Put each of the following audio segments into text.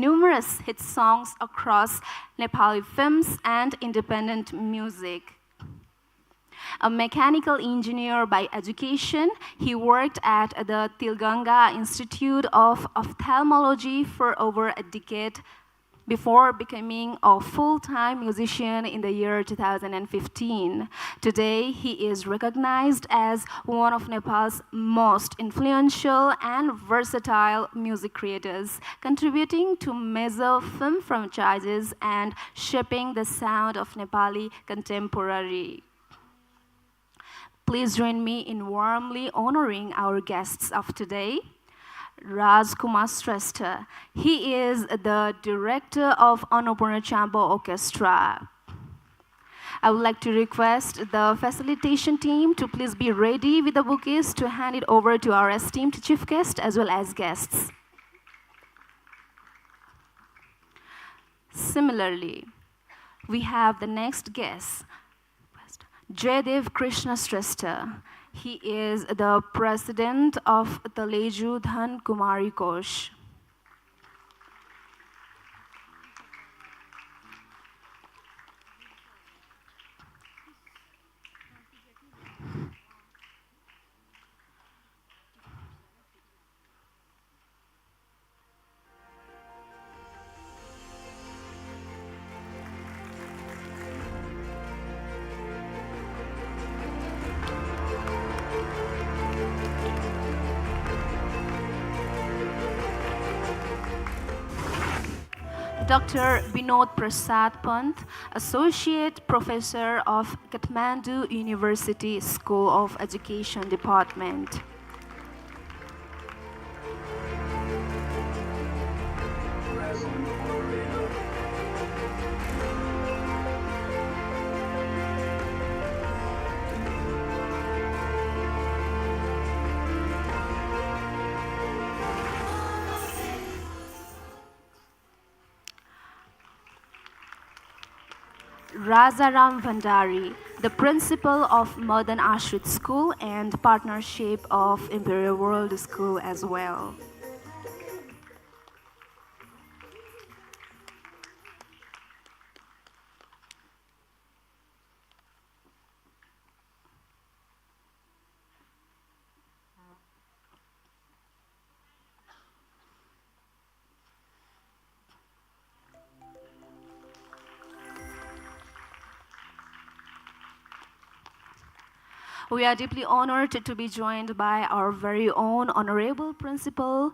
numerous hit songs across Nepali films and independent music. A mechanical engineer by education, he worked at the Tilganga Institute of Ophthalmology for over a decade before becoming a full-time musician in the year 2015. Today, he is recognized as one of Nepal's most influential and versatile music creators, contributing to major film franchises and shaping the sound of Nepali contemporary. Please join me in warmly honoring our guests of today. Rajkumar Shrestha. He is the director of Annapurna Chamber Orchestra. I would like to request the facilitation team to please be ready with the bouquets to hand it over to our esteemed chief guest as well as guests. Similarly, we have the next guest, Jaidev Krishna Shrestha. He is the president of Taleju Dhan Kumari Kosh. Dr. Vinod Prasad Pant, Associate Professor of Kathmandu University School of Education Department. Rajaram Bhandari, the principal of Madan Ashrit School and partnership of Imperial World School as well. We are deeply honored to be joined by our very own honorable principal,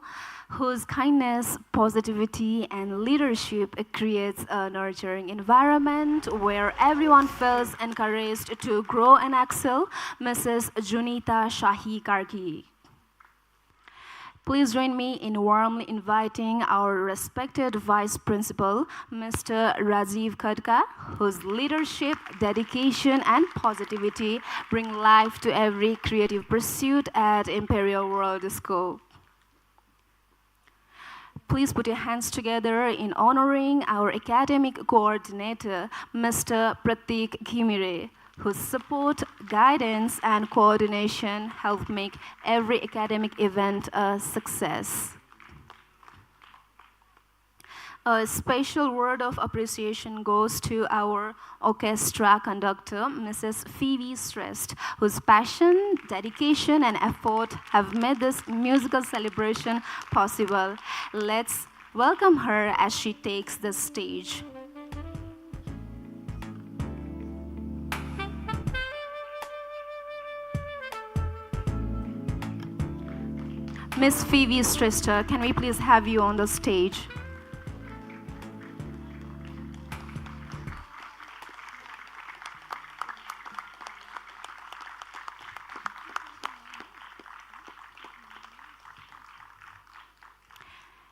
whose kindness, positivity, and leadership creates a nurturing environment where everyone feels encouraged to grow and excel, Mrs. Junita Shahi Karki. Please join me in warmly inviting our respected Vice Principal, Mr. Rajiv Khadka, whose leadership, dedication, and positivity bring life to every creative pursuit at Imperial World School. Please put your hands together in honoring our academic coordinator, Mr. Pratik Khimire, whose support, guidance, and coordination help make every academic event a success. A special word of appreciation goes to our orchestra conductor, Mrs. Phoebe Shrestha, whose passion, dedication, and effort have made this musical celebration possible. Let's welcome her as she takes the stage. Miss Phoebe Shrestha, can we please have you on the stage?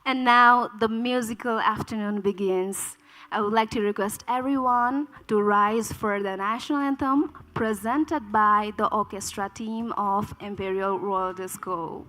And now the musical afternoon begins. I would like to request everyone to rise for the national anthem presented by the orchestra team of Imperial World School.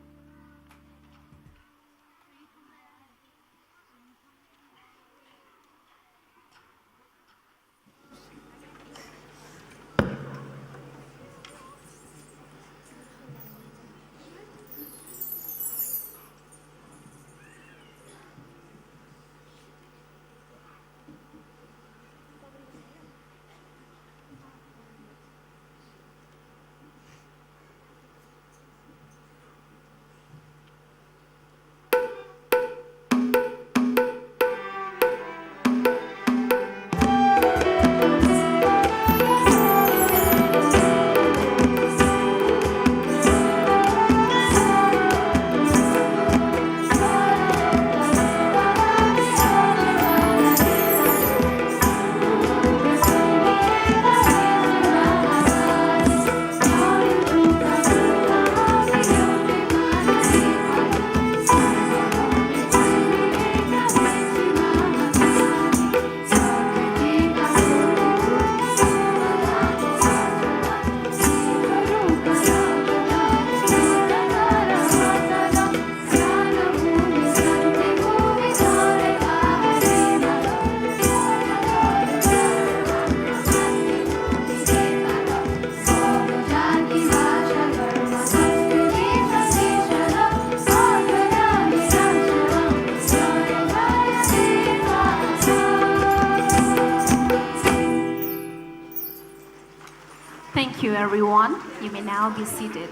you, everyone. You may now be seated.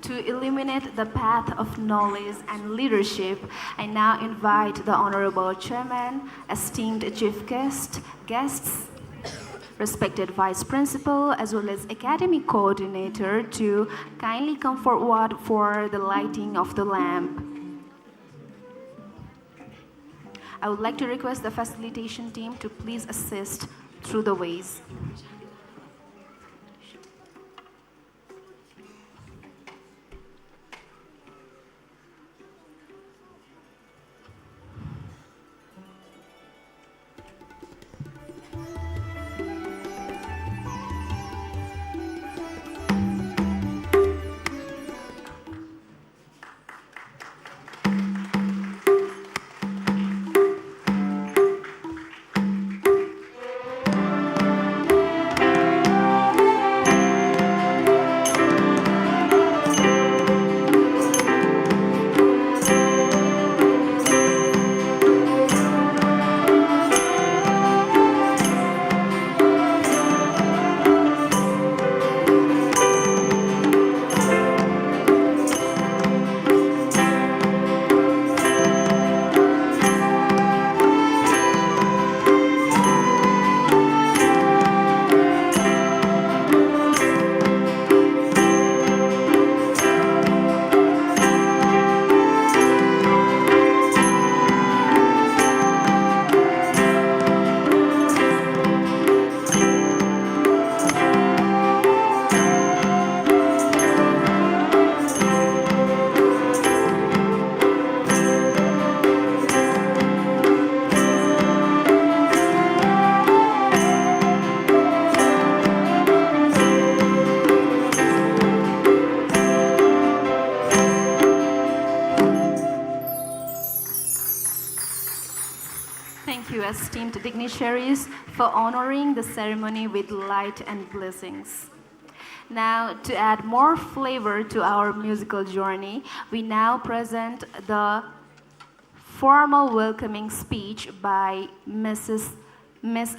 To illuminate the path of knowledge and leadership, I now invite the Honorable Chairman, esteemed chief guests, respected Vice Principal, as well as Academic Coordinator to kindly come forward for the lighting of the lamp. I would like to request the facilitation team to please assist through the ways. Esteemed dignitaries, for honoring the ceremony with light and blessings. Now, to add more flavor to our musical journey, we now present the formal welcoming speech by Miss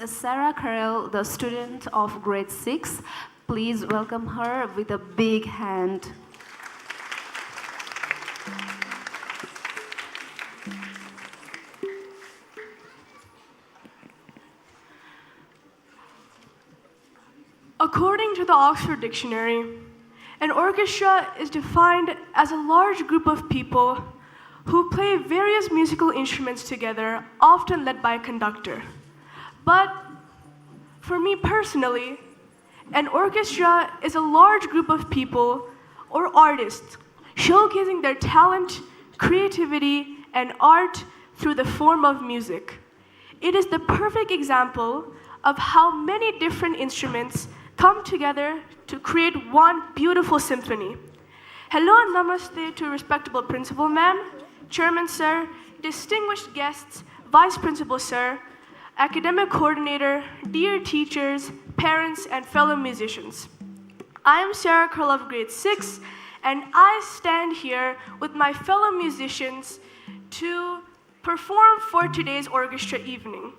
Sarah Carroll, the student of grade 6. Please welcome her with a big hand. According to the Oxford Dictionary, an orchestra is defined as a large group of people who play various musical instruments together, often led by a conductor. But for me personally, an orchestra is a large group of people or artists showcasing their talent, creativity, and art through the form of music. It is the perfect example of how many different instruments come together to create one beautiful symphony. Hello and namaste to respectable principal ma'am, chairman sir, distinguished guests, vice principal sir, academic coordinator, dear teachers, parents, and fellow musicians. I am Sarah Curl of grade 6, and I stand here with my fellow musicians to perform for today's orchestra evening.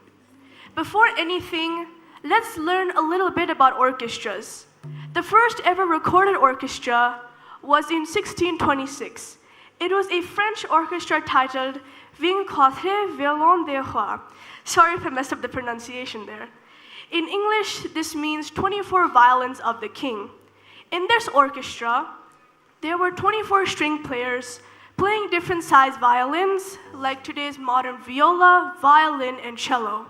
Before anything, let's learn a little bit about orchestras. The first ever recorded orchestra was in 1626. It was a French orchestra titled Vingt-quatre violons de roi. Sorry if I messed up the pronunciation there. In English, this means 24 violins of the king. In this orchestra, there were 24 string players playing different size violins, like today's modern viola, violin, and cello.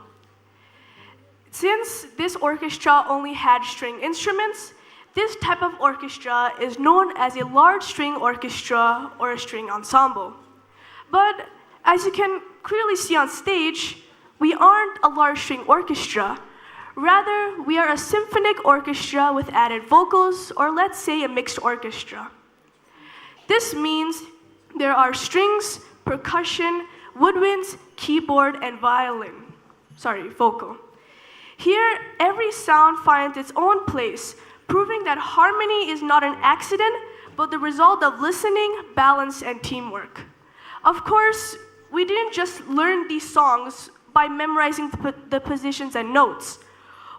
Since this orchestra only had string instruments, this type of orchestra is known as a large string orchestra or a string ensemble. But as you can clearly see on stage, we aren't a large string orchestra. Rather, we are a symphonic orchestra with added vocals, or let's say a mixed orchestra. This means there are strings, percussion, woodwinds, keyboard, and vocal. Here, every sound finds its own place, proving that harmony is not an accident, but the result of listening, balance, and teamwork. Of course, we didn't just learn these songs by memorizing the positions and notes.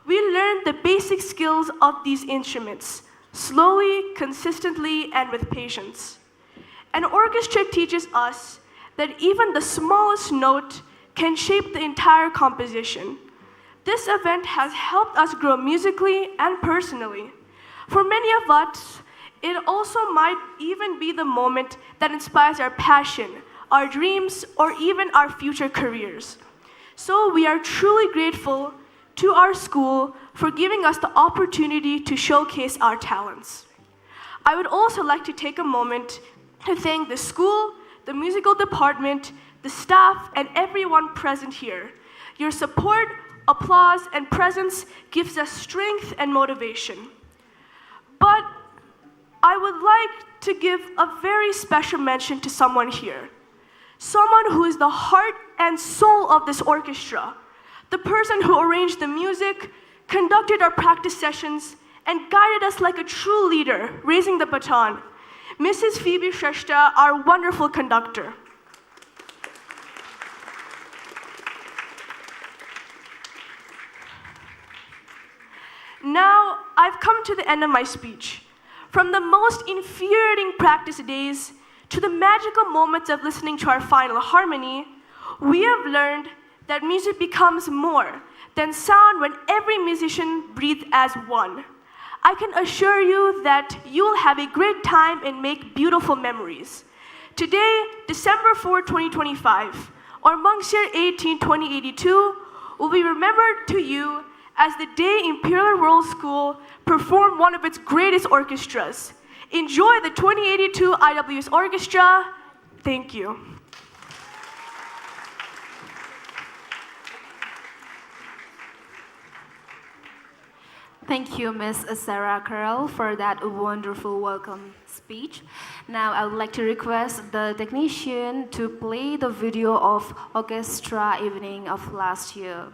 We learn the basic skills of these instruments, slowly, consistently, and with patience. An orchestra teaches us that even the smallest note can shape the entire composition. This event has helped us grow musically and personally. For many of us, it also might even be the moment that inspires our passion, our dreams, or even our future careers. So we are truly grateful to our school for giving us the opportunity to showcase our talents. I would also like to take a moment to thank the school, the musical department, the staff, and everyone present here. Your support, applause, and presence gives us strength and motivation. But I would like to give a very special mention to someone here. Someone who is the heart and soul of this orchestra. The person who arranged the music, conducted our practice sessions, and guided us like a true leader, raising the baton. Mrs. Phoebe Shrestha, our wonderful conductor. Now, I've come to the end of my speech. From the most infuriating practice days to the magical moments of listening to our final harmony, we have learned that music becomes more than sound when every musician breathes as one. I can assure you that you'll have a great time and make beautiful memories. Today, December 4, 2025, or Mungshir 18, 2082, will be remembered to you as the day Imperial World School performed one of its greatest orchestras. Enjoy the 2082 IWS Orchestra. Thank you. Thank you, Ms. Sarah Carroll, for that wonderful welcome speech. Now, I would like to request the technician to play the video of Orchestra Evening of last year.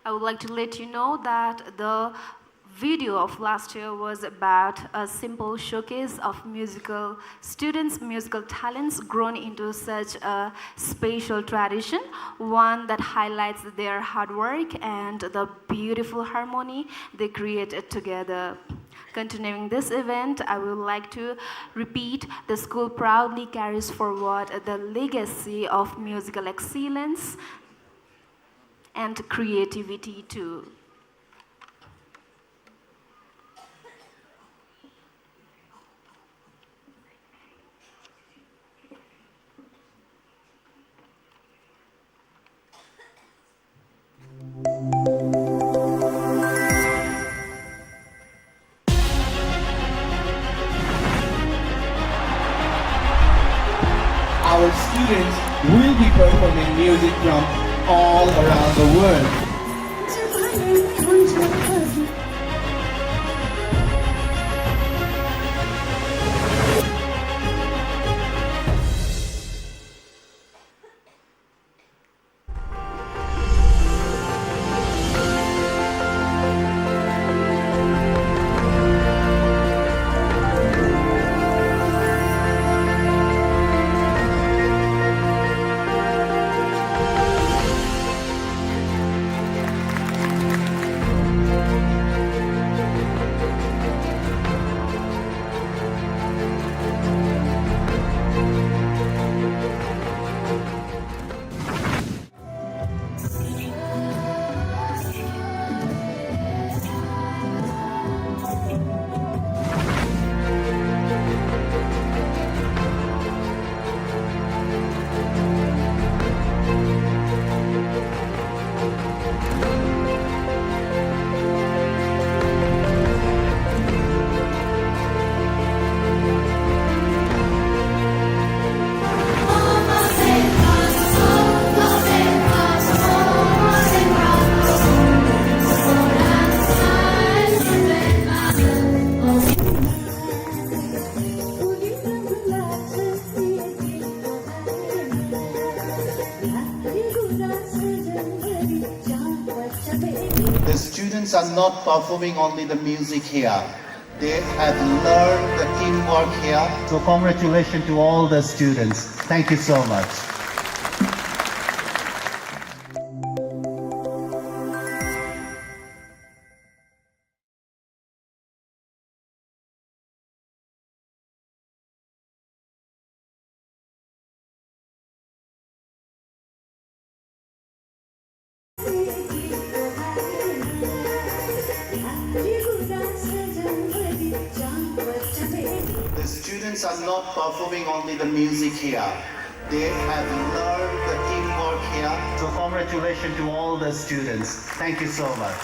I would like to let you know that the video of last year was about a simple showcase of students' musical talents grown into such a special tradition, one that highlights their hard work and the beautiful harmony they created together. Continuing this event, I would like to repeat, the school proudly carries forward the legacy of musical excellence and creativity too. Our students will be performing music from all around the world. are not performing only the music here. They have learned the teamwork here. So congratulations to all the students. Thank you so much. The students are not performing only the music here. They have learned the teamwork here. So congratulations to all the students. Thank you so much.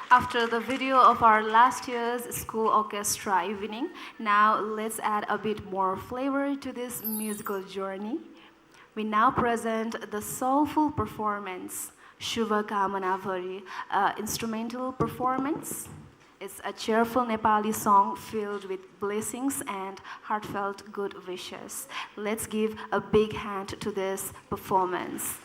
After the video of our last year's school orchestra evening, now let's add a bit more flavor to this musical journey. We now present the soulful performance, Shubha Kamana Bhari, instrumental performance. It's a cheerful Nepali song filled with blessings and heartfelt good wishes. Let's give a big hand to this performance.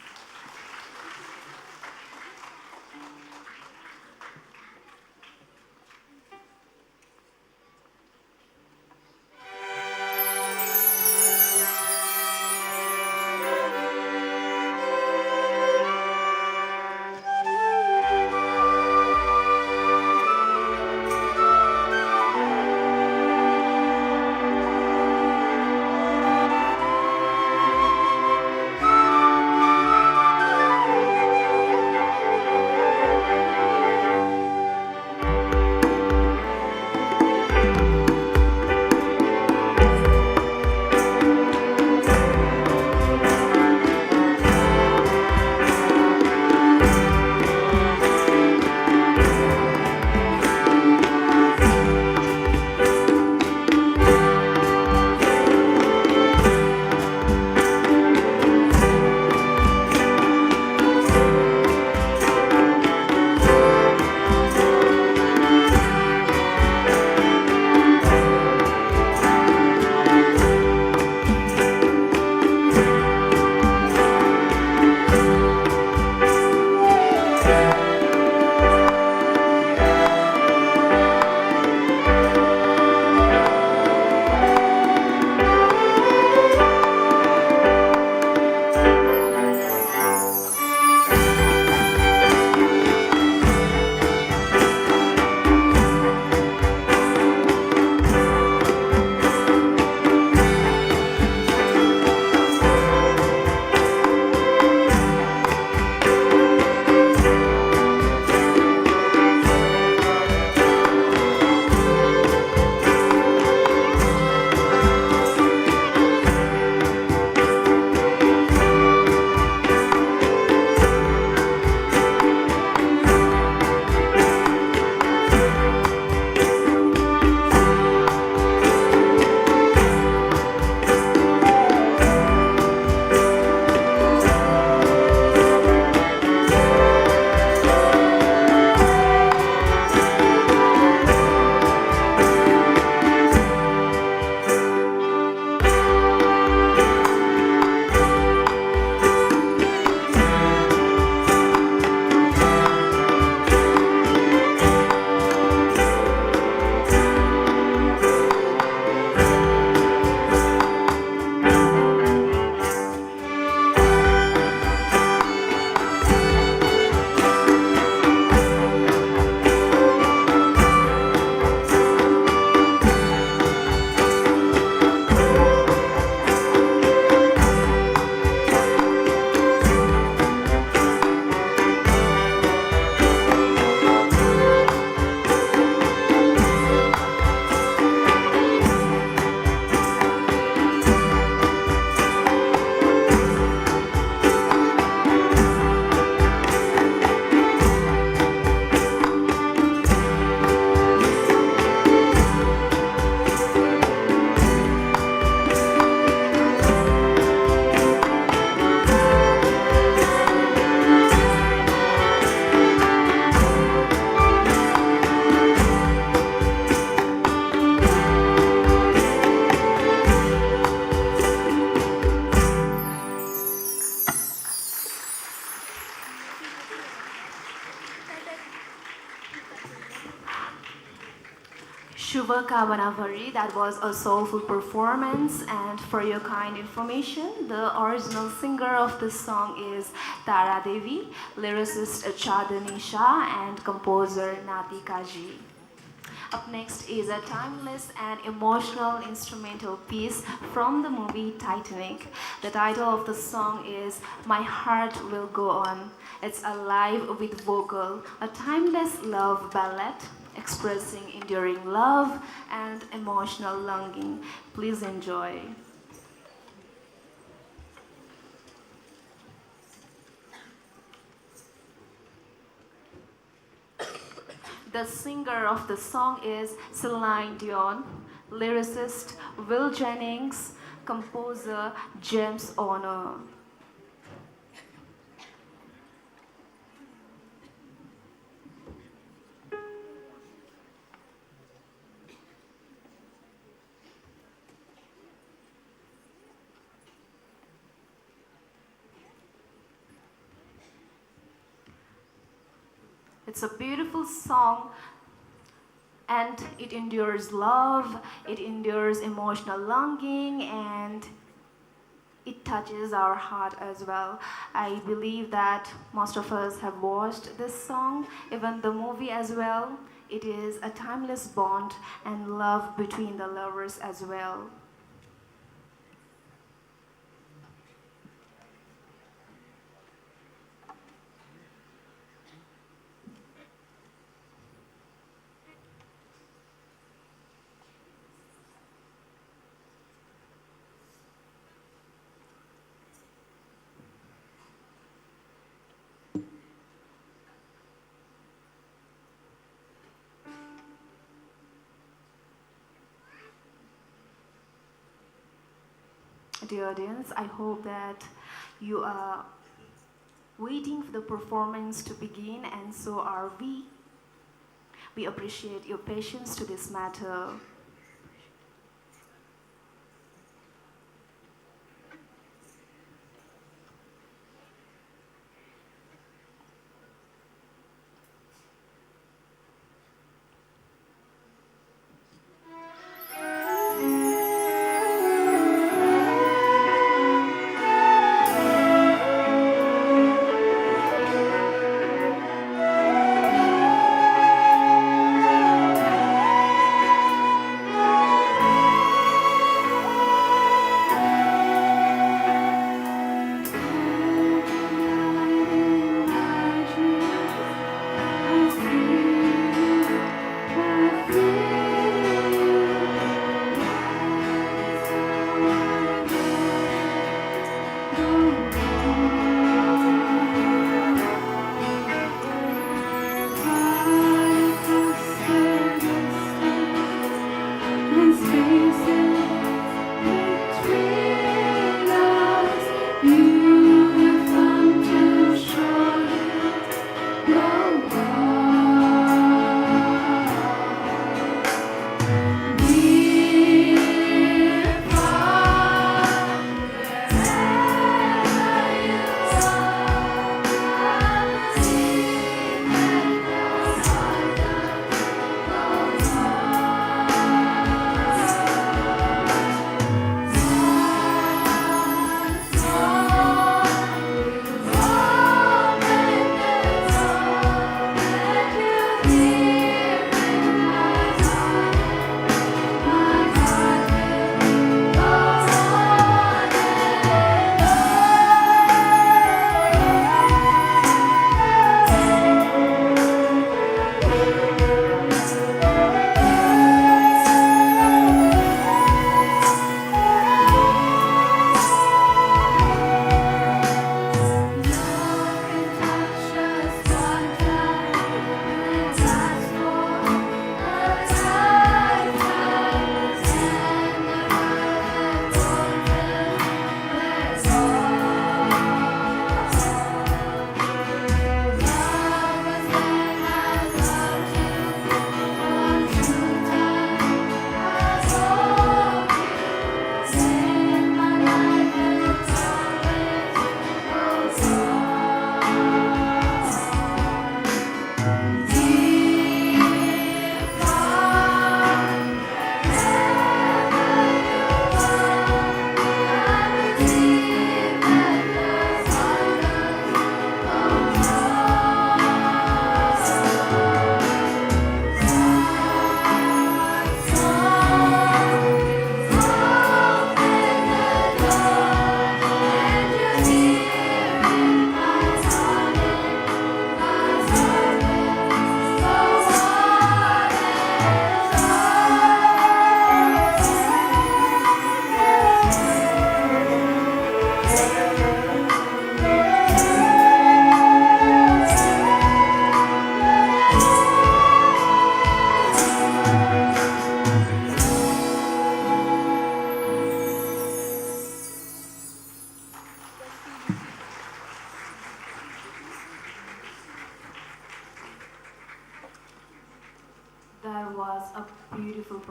Kavanabari, that was a soulful performance. And for your kind information, the original singer of this song is Tara Devi, lyricist Chandani Shah, and composer Nati Kaji. Up next is a timeless and emotional instrumental piece from the movie Titanic. The title of the song is My Heart Will Go On. It's alive with vocal, a timeless love ballad expressing enduring love and emotional longing. Please enjoy. The singer of the song is Celine Dion, lyricist Will Jennings, composer James Horner. It's a beautiful song and it endures love, it endures emotional longing, and it touches our heart as well. I believe that most of us have watched this song, even the movie as well. It is a timeless bond and love between the lovers as well. Dear audience, I hope that you are waiting for the performance to begin, and so are we. We appreciate your patience to this matter.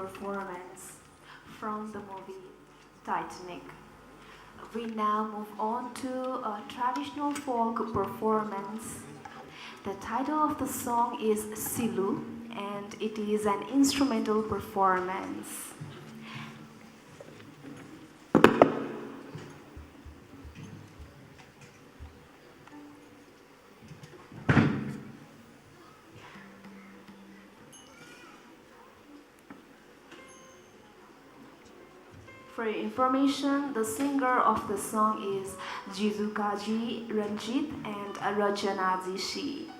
performance from the movie Titanic. We now move on to a traditional folk performance. The title of the song is Silu, and it is an instrumental performance. For your information, the singer of the song is Jizukaji Ranjit and Rachanaji Shi.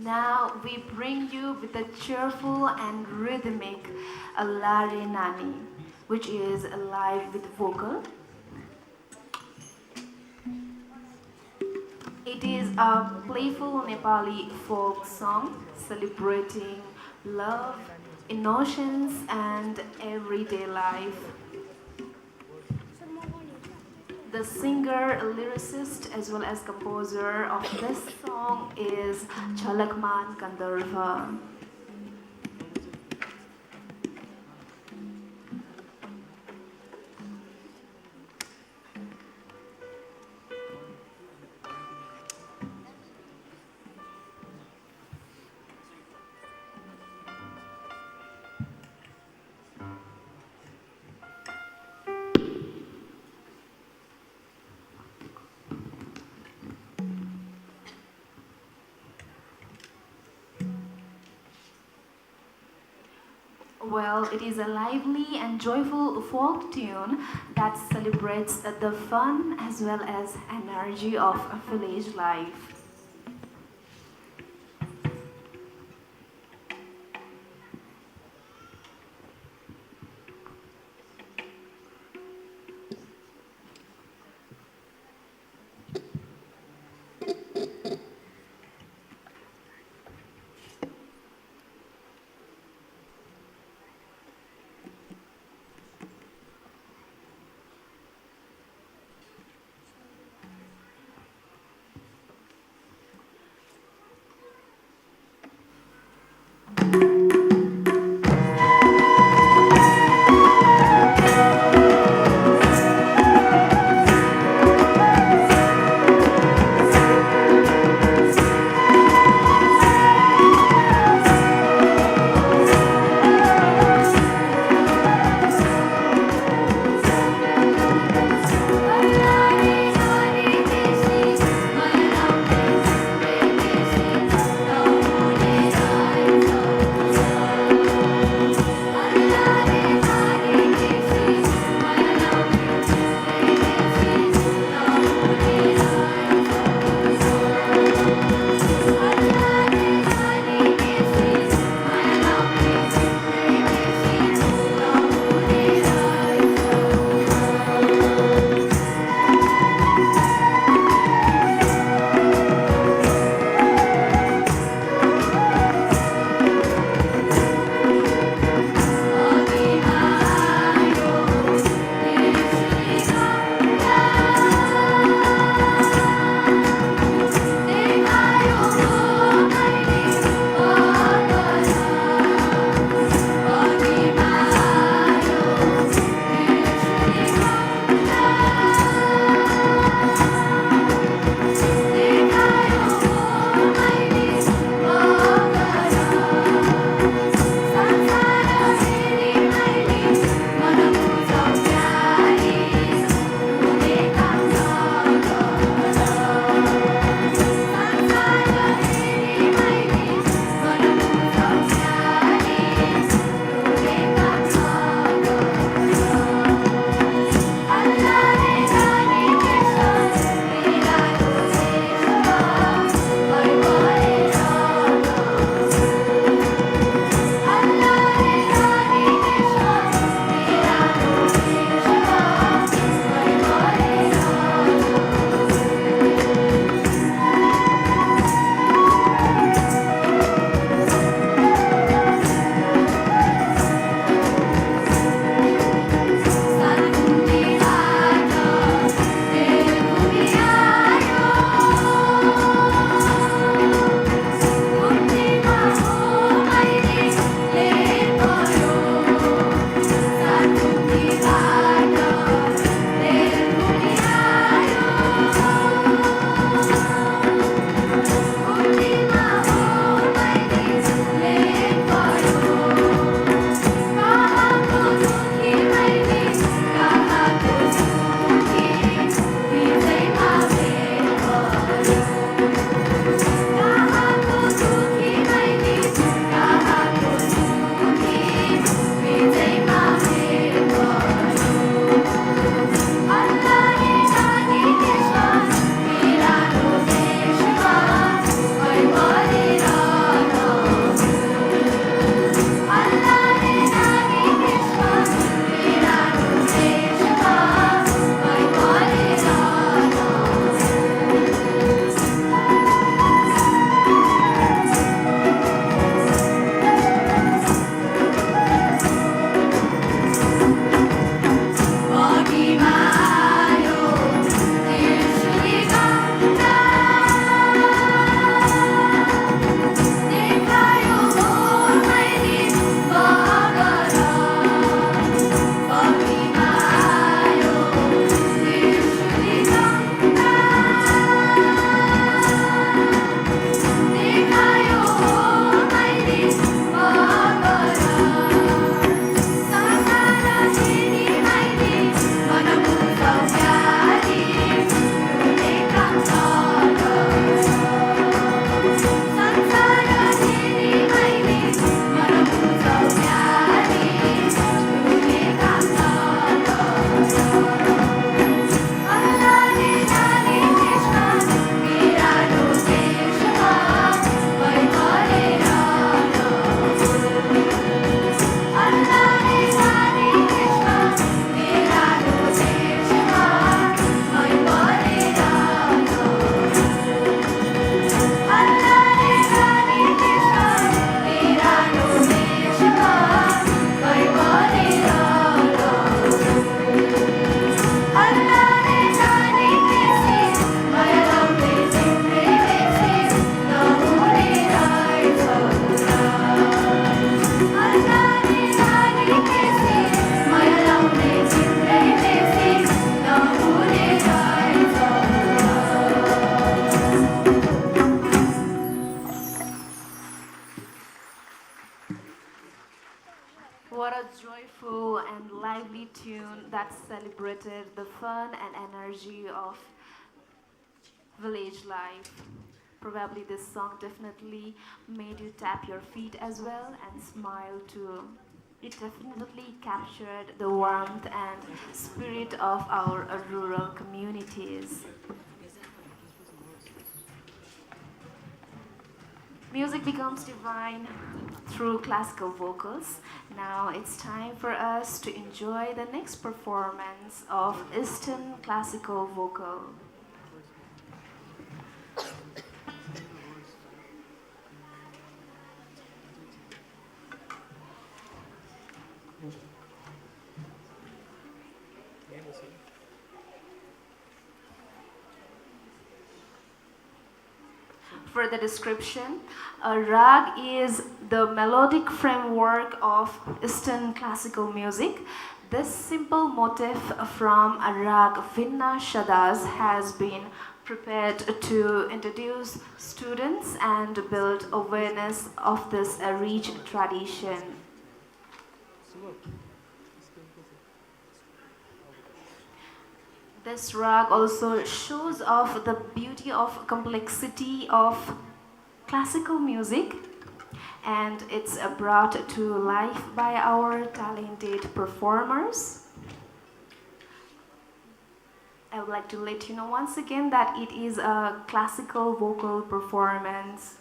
Now we bring you with a cheerful and rhythmic Lare Nani, which is live with vocal. It is a playful Nepali folk song celebrating love, innocence, and everyday life. The singer, lyricist, as well as composer of this song is Chalakman Kandarva. Well, it is a lively and joyful folk tune that celebrates the fun as well as energy of village life. that celebrated the fun and energy of village life. Probably this song definitely made you tap your feet as well and smile too. It definitely captured the warmth and spirit of our rural communities. Music becomes divine through classical vocals. Now it's time for us to enjoy the next performance of Eastern classical vocal. For the description, a rag is the melodic framework of Eastern classical music. This simple motif from a rag Vinna Shadas has been prepared to introduce students and build awareness of this rich tradition. This rag also shows off the beauty of complexity of classical music, and it's brought to life by our talented performers. I would like to let you know once again that it is a classical vocal performance.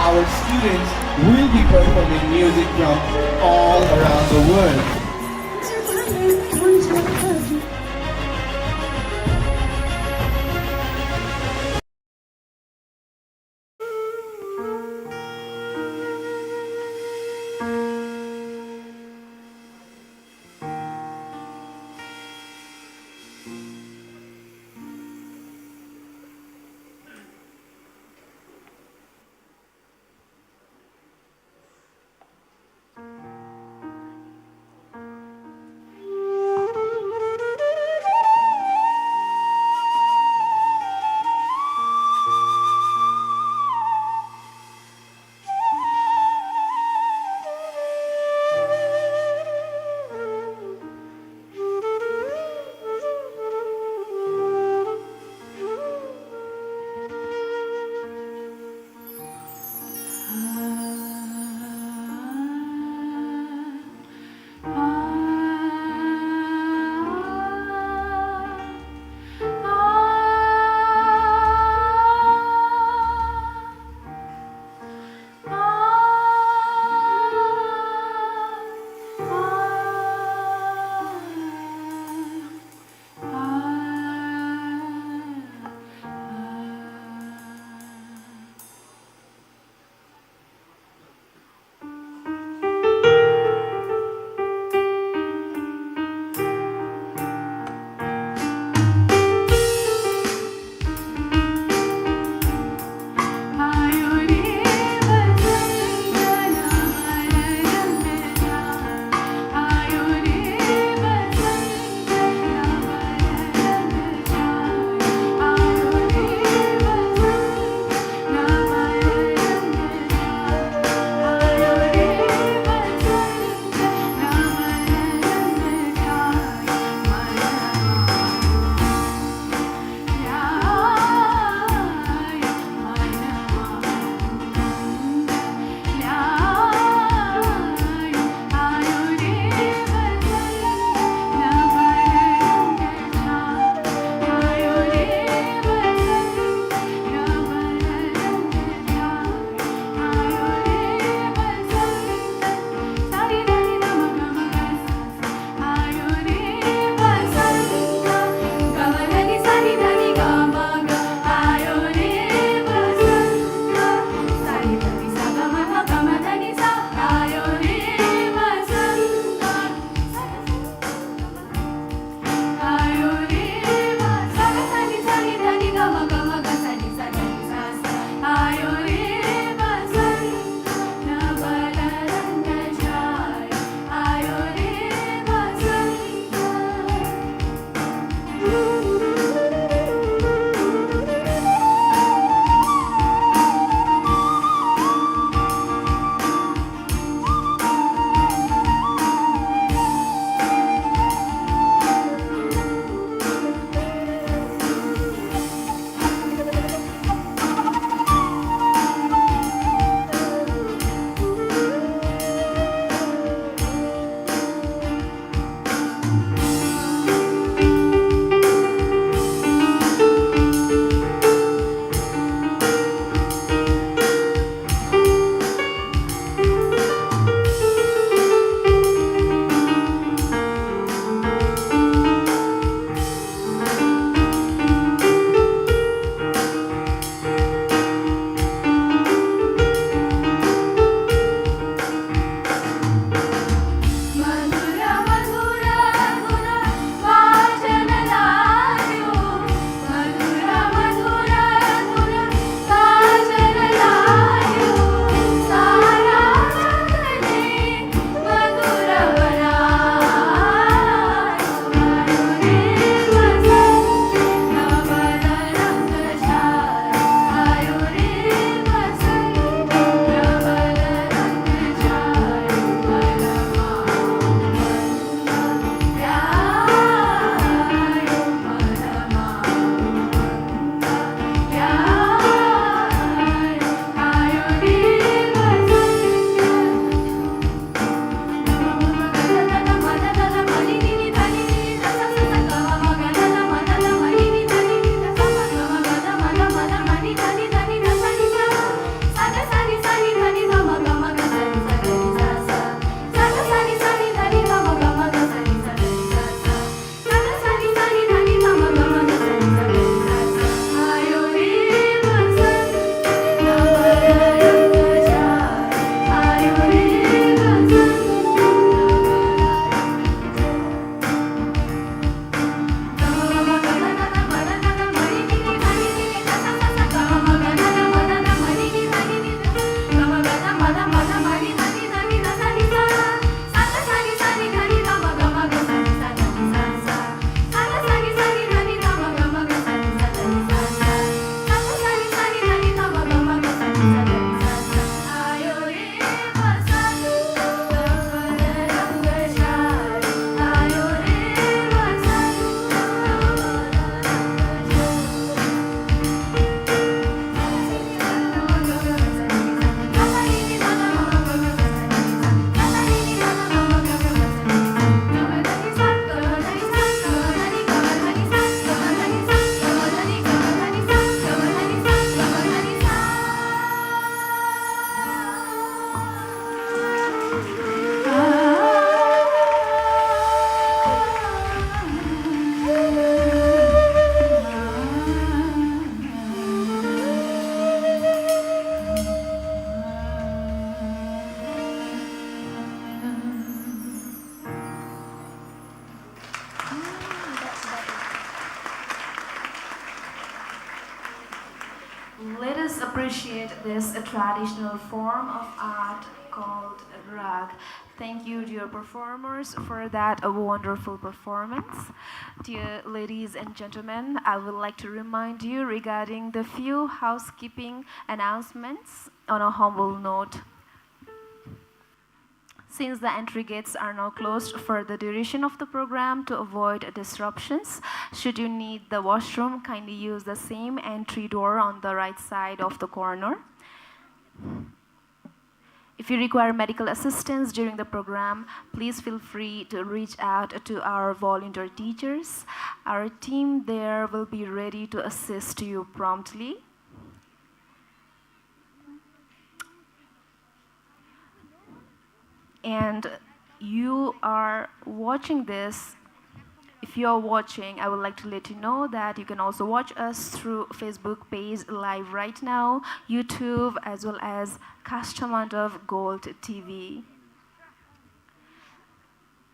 Our students will be performing music from all around the world. Let us appreciate this traditional form of art called rag. Thank you, dear performers, for that wonderful performance. Dear ladies and gentlemen, I would like to remind you regarding the few housekeeping announcements on a humble note. Since the entry gates are now closed for the duration of the program to avoid disruptions, should you need the washroom, kindly use the same entry door on the right side of the corner. If you require medical assistance during the program, please feel free to reach out to our volunteer teachers. Our team there will be ready to assist you promptly. And you are watching this. If you are watching, I would like to let you know that you can also watch us through Facebook page live right now, YouTube, as well as Bhrikutimandap Gold TV.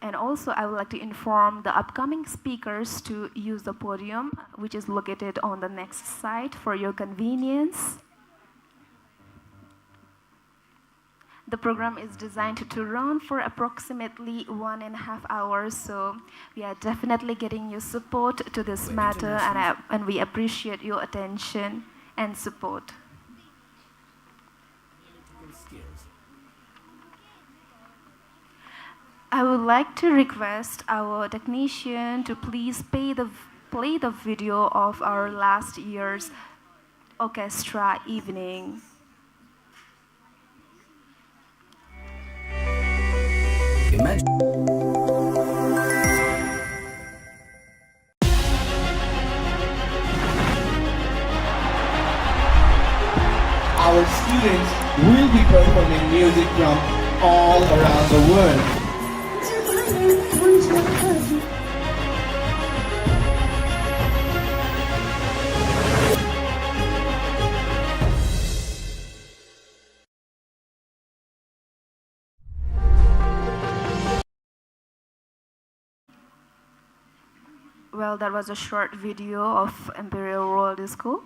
And also, I would like to inform the upcoming speakers to use the podium, which is located on the next slide for your convenience. The program is designed to run for approximately 1.5 hours, so we are definitely getting your support to this matter, and we appreciate your attention and support. I would like to request our technician to please play the video of our last year's Orchestra Evening. Our students will be performing music from all around the world. Well, that was a short video of Imperial World School.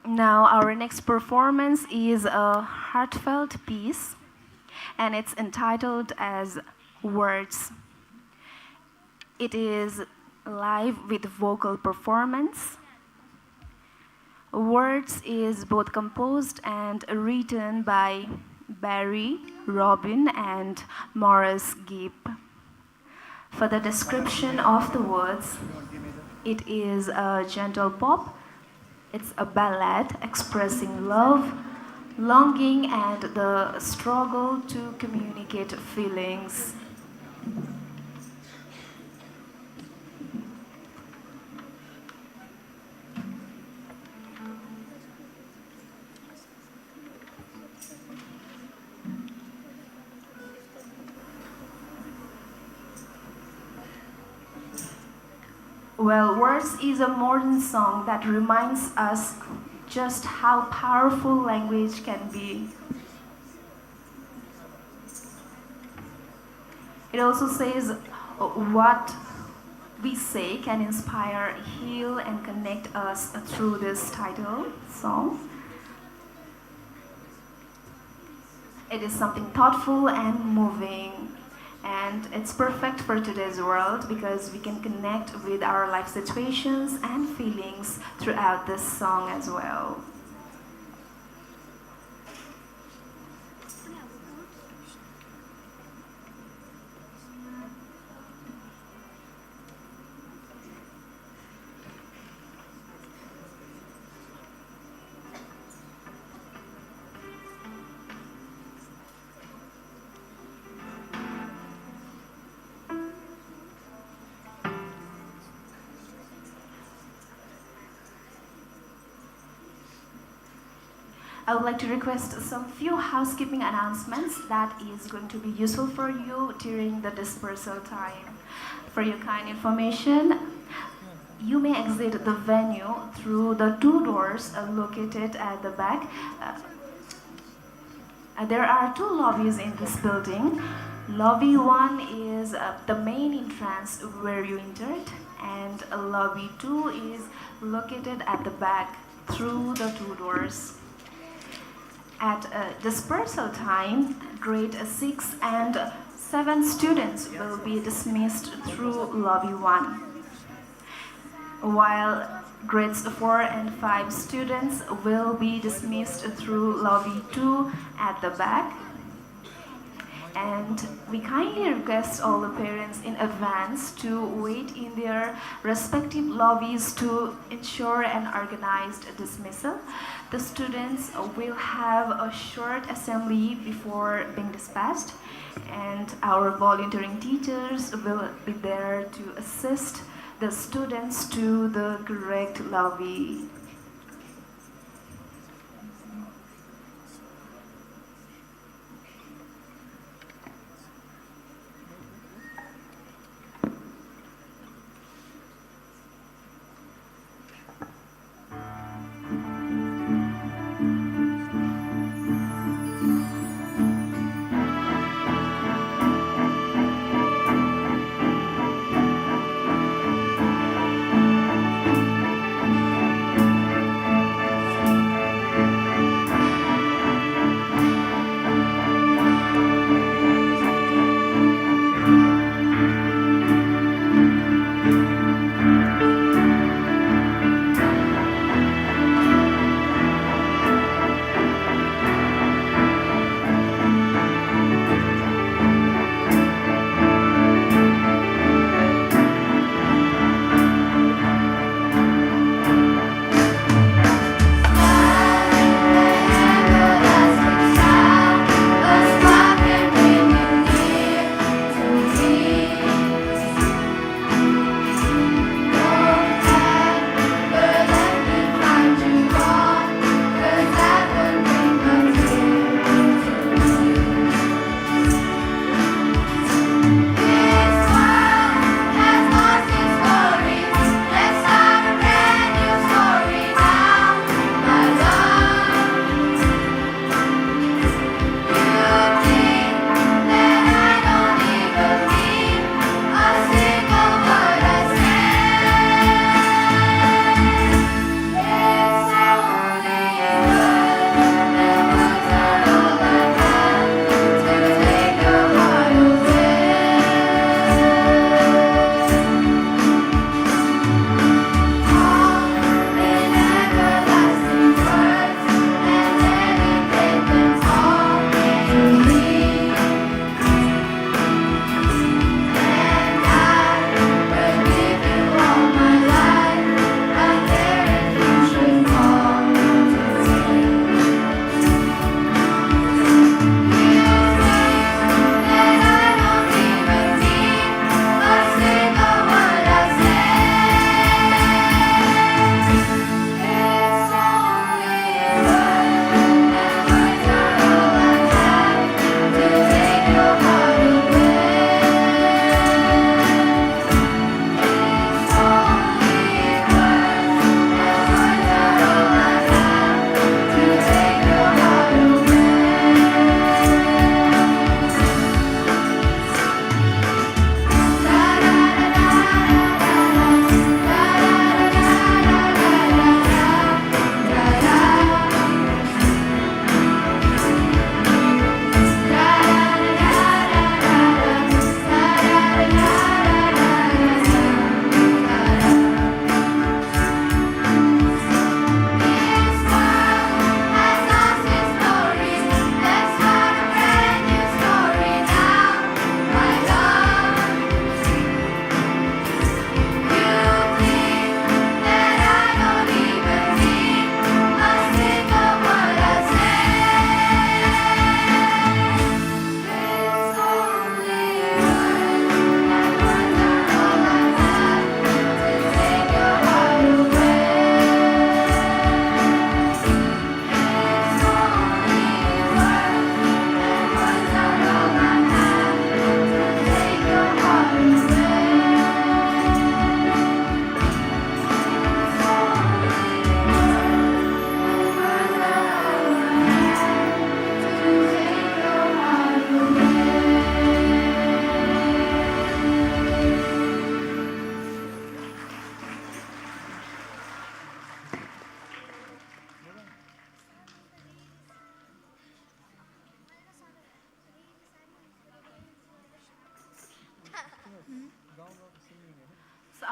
Now, our next performance is a heartfelt piece, and it's entitled as Words. It is live with vocal performance. Words is both composed and written by Barry, Robin, and Morris Gibb. For the description of the words, it is a gentle pop. It's a ballad expressing love, longing, and the struggle to communicate feelings. Well, Words is a modern song that reminds us just how powerful language can be. It also says what we say can inspire, heal, and connect us through this title song. It is something thoughtful and moving. And it's perfect for today's world because we can connect with our life situations and feelings throughout this song as well. I would like to request some few housekeeping announcements that is going to be useful for you during the dispersal time. For your kind information, you may exit the venue through the two doors located at the back. There are two lobbies in this building. Lobby 1 is the main entrance where you entered, and lobby 2 is located at the back through the 2 doors. At dispersal time, grade 6 and 7 students will be dismissed through lobby 1, while grades 4 and 5 students will be dismissed through lobby 2 at the back. And we kindly request all the parents in advance to wait in their respective lobbies to ensure an organized dismissal. The students will have a short assembly before being dispatched, and our volunteering teachers will be there to assist the students to the correct lobby.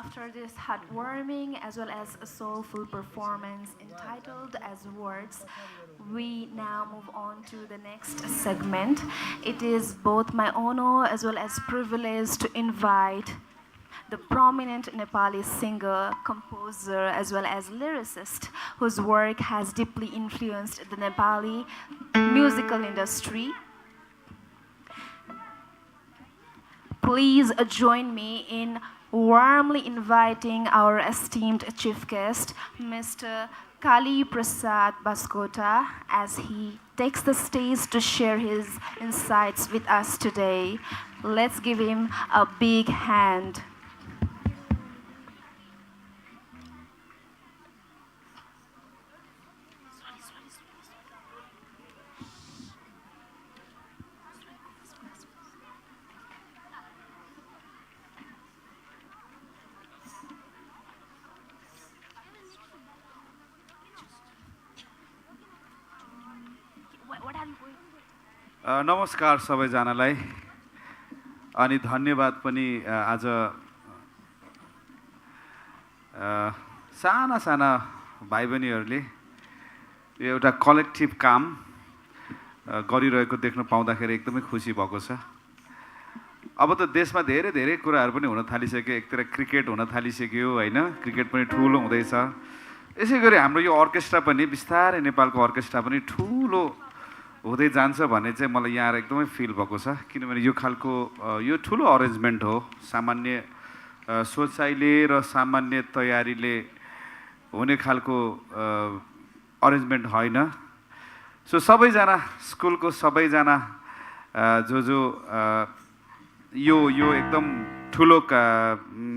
After this heartwarming as well as a soulful performance entitled as Words, we now move on to the next segment. It is both my honor as well as privilege to invite the prominent Nepali singer, composer, as well as lyricist, whose work has deeply influenced the Nepali musical industry. Please join me in warmly inviting our esteemed chief guest, Mr. Kali Prasad Baskota, as he takes the stage to share his insights with us today. Let's give him a big hand. नमस्कार सबैजनालाई अनि धन्यवाद पनि आज साना साना भाइ बहिनीहरूले यो एउटा collective काम गरिरहेको देख्न पाउँदाखेरि एकदमै खुसी भएको छ। अब त देशमा धेरै धेरै कुराहरू पनि हुन थालिसक्यो। एकतिर क्रिकेट हुन थालिसक्यो हैन, क्रिकेट पनि ठुलो हुँदैछ। यसै गरी हाम्रो यो अर्केस्ट्रा पनि बिस्तारै नेपालको अर्केस्ट्रा पनि ठुलो हुँदै जान्छ भन्ने चाहिँ मलाई यहाँ एकदमै फिल भएको छ। किनभने यो खालको यो ठुलो अरेन्जमेन्ट हो, सामान्य सोचाइले र सामान्य तयारीले हुने खालको अरेन्जमेन्ट होइन। सो सबैजना स्कुलको सबैजना जो यो एकदम ठुलो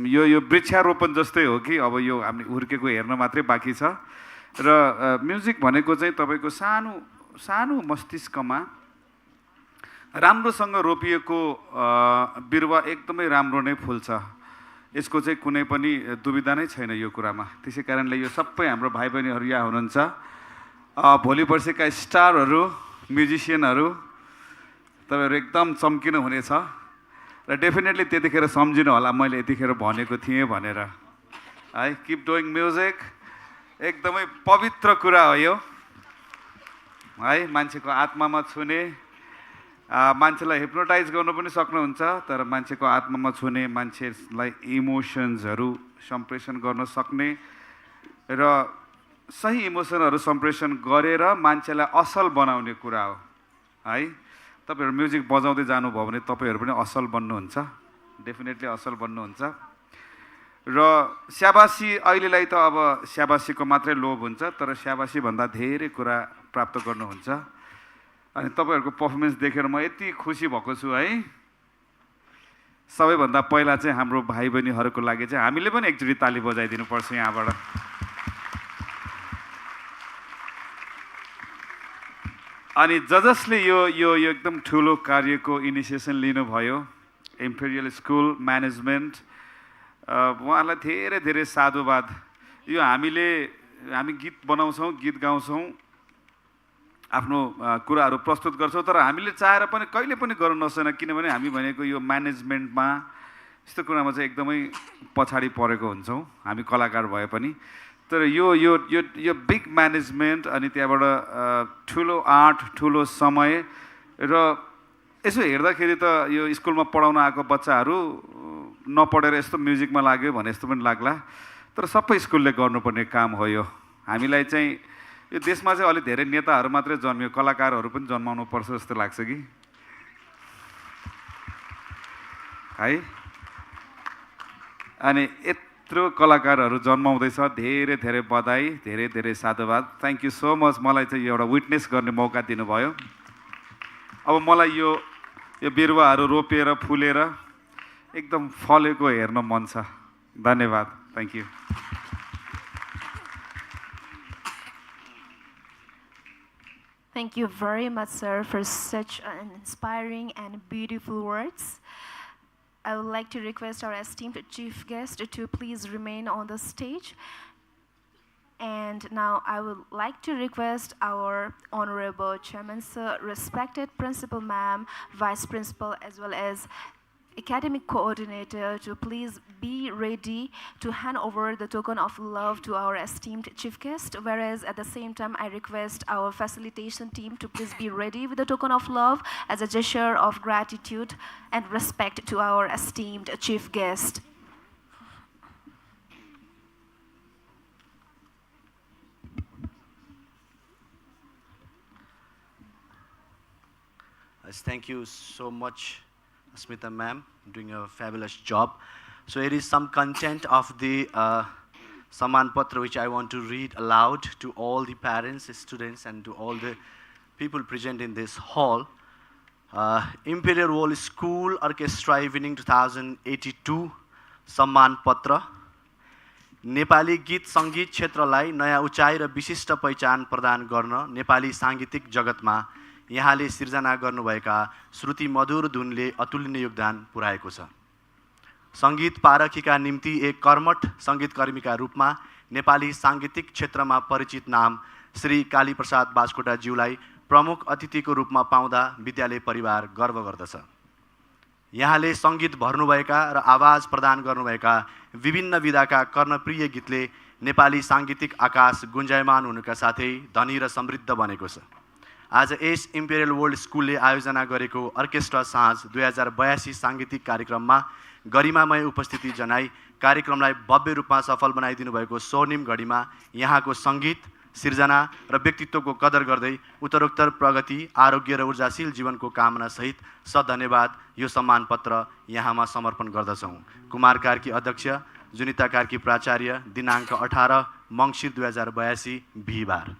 यो वृक्षारोपण जस्तै हो कि अब यो हामी हुर्केको हेर्न मात्रै बाँकी छ। र म्युजिक भनेको चाहिँ तपाईँको सानो मस्तिष्कमा राम्रोसँग रोपिएको बिरुवा एकदमै राम्रो नै फुल्छ। यसको चाहिँ कुनै पनि दुविधा नै छैन यो कुरामा। त्यसै कारणले यो सबै हाम्रो भाइ बहिनीहरू यहाँ हुनुहुन्छ, भोलि पर्सिका स्टारहरू, म्युजिसियनहरू, तपाईँहरू एकदम चम्किनु हुनेछ र डेफिनेटली त्यतिखेर सम्झिनु होला मैले यतिखेर भनेको थिएँ भनेर है। किप डुइङ म्युजिक एकदमै पवित्र कुरा हो यो है। मान्छेको आत्मामा छुने, मान्छेलाई हिप्नोटाइज गर्नु पनि सक्नुहुन्छ, तर मान्छेको आत्मामा छुने, मान्छेलाई इमोसन्सहरू सम्प्रेषण गर्न सक्ने र सही इमोसनहरू सम्प्रेषण गरेर मान्छेलाई असल बनाउने कुरा हो है। तपाईँहरू म्युजिक बजाउँदै जानुभयो भने तपाईँहरू पनि असल बन्नुहुन्छ, डेफिनेटली असल बन्नुहुन्छ। र स्याबासी अहिलेलाई त अब स्याबासीको मात्रै लोभ हुन्छ, तर स्याबासी भन्दा धेरै कुरा प्राप्त गर्नुहुन्छ। अनि तपाईँहरूको पर्फर्मेन्स देखेर म यति खुसी भएको छु है। सबैभन्दा पहिला चाहिँ हाम्रो भाइ बहिनीहरूको लागि चाहिँ हामीले पनि एकचोटि ताली बजाइदिनु पर्छ यहाँबाट। अनि जसले यो एकदम ठुलो कार्यको इनिसिएसन लिनुभयो, इम्पेरियल स्कुल म्यानेजमेन्ट, उहाँलाई धेरै धेरै साधुवाद। यो हामी गीत बनाउँछौँ, गीत गाउँछौँ, आफ्नो कुराहरू प्रस्तुत गर्छौँ, तर हामीले चाहेर पनि कहिले पनि गर्न नसक्दैन। किनभने हामी भनेको यो म्यानेजमेन्टमा यस्तो कुरामा चाहिँ एकदमै पछाडि परेको हुन्छौँ हामी कलाकार भए पनि। तर यो बिग म्यानेजमेन्ट अनि त्यहाँबाट ठुलो आर्ट, ठुलो समय र यसो हेर्दाखेरि त यो स्कुलमा पढाउन आएको बच्चाहरू नपढेर यस्तो म्युजिकमा लाग्यो भने यस्तो पनि लाग्ला, तर सबै स्कुलले गर्नुपर्ने काम हो यो। हामीलाई चाहिँ यो देशमा चाहिँ अलि धेरै नेताहरू मात्रै जन्मियो, कलाकारहरू पनि जन्माउनु पर्छ जस्तो लाग्छ कि है। अनि यत्रो कलाकारहरू जन्माउँदैछ, धेरै धेरै बधाई, धेरै धेरै साधुवाद। थ्याङ्क यू सो मच मलाई चाहिँ एउटा विटनेस गर्ने मौका दिनुभयो। अब मलाई यो बिरुवाहरू रोपेर फुलेर एकदम फलेको हेर्न मन छ। धन्यवाद, thank you. Thank you very much, sir, for such an inspiring and beautiful words. I would like to request our esteemed chief guest to please remain on the stage. And now I would like to request our Honorable Chairman, sir, respected Principal Ma'am, Vice Principal, as well as academic coordinator to please be ready to hand over the token of love to our esteemed chief guest, whereas at the same time I request our facilitation team to please be ready with the token of love as a gesture of gratitude and respect to our esteemed chief guest. Thank you so much, Smita ma'am, doing a fabulous job. So it is some content of the Saman Patra which I want to read aloud to all the parents, students, and to all the people present in this hall. Imperial World School Orchestra Evening 2082 Saman Patra. Nepali गीत सङ्गीत क्षेत्रलाई नयाँ उचाइ र विशिष्ट पहिचान प्रदान गर्न नेपाली साङ्गीतिक जगतमा यहाँले सिर्जना गर्नुभएका श्रुति मधुर धुनले अतुलनीय योगदान पुर्याएको छ। सङ्गीत पारखीका निम्ति एक कर्मठ सङ्गीतकर्मीका रूपमा नेपाली साङ्गीतिक क्षेत्रमा परिचित नाम श्री कालीप्रसाद बास्कोटाज्यूलाई प्रमुख अतिथिको रूपमा पाउँदा विद्यालय परिवार गर्व गर्दछ। यहाँले सङ्गीत भर्नुभएका र आवाज प्रदान गर्नुभएका विभिन्न विधाका कर्णप्रिय गीतले नेपाली साङ्गीतिक आकाश गुन्जायमान हुनुका साथै धनी र समृद्ध बनेको छ। आज यस इम्पेरियल वर्ल्ड स्कुलले आयोजना गरेको अर्केस्ट्रा साँझ 2082 साङ्गीतिक कार्यक्रममा गरिमामय उपस्थिति जनाई कार्यक्रमलाई भव्य रूपमा सफल बनाइदिनु भएको स्वर्णिम घडीमा यहाँको सङ्गीत, सिर्जना र व्यक्तित्वको कदर गर्दै उत्तरोत्तर प्रगति, आरोग्य र ऊर्जाशील जीवनको कामना सहित सधन्यवाद यो सम्मान पत्र यहाँमा समर्पण गर्दछौँ। कुमार कार्की अध्यक्ष, जुनिता कार्की प्राचार्य, दिनाङ्क 18 मङ्सिर 2082 बिहिबार।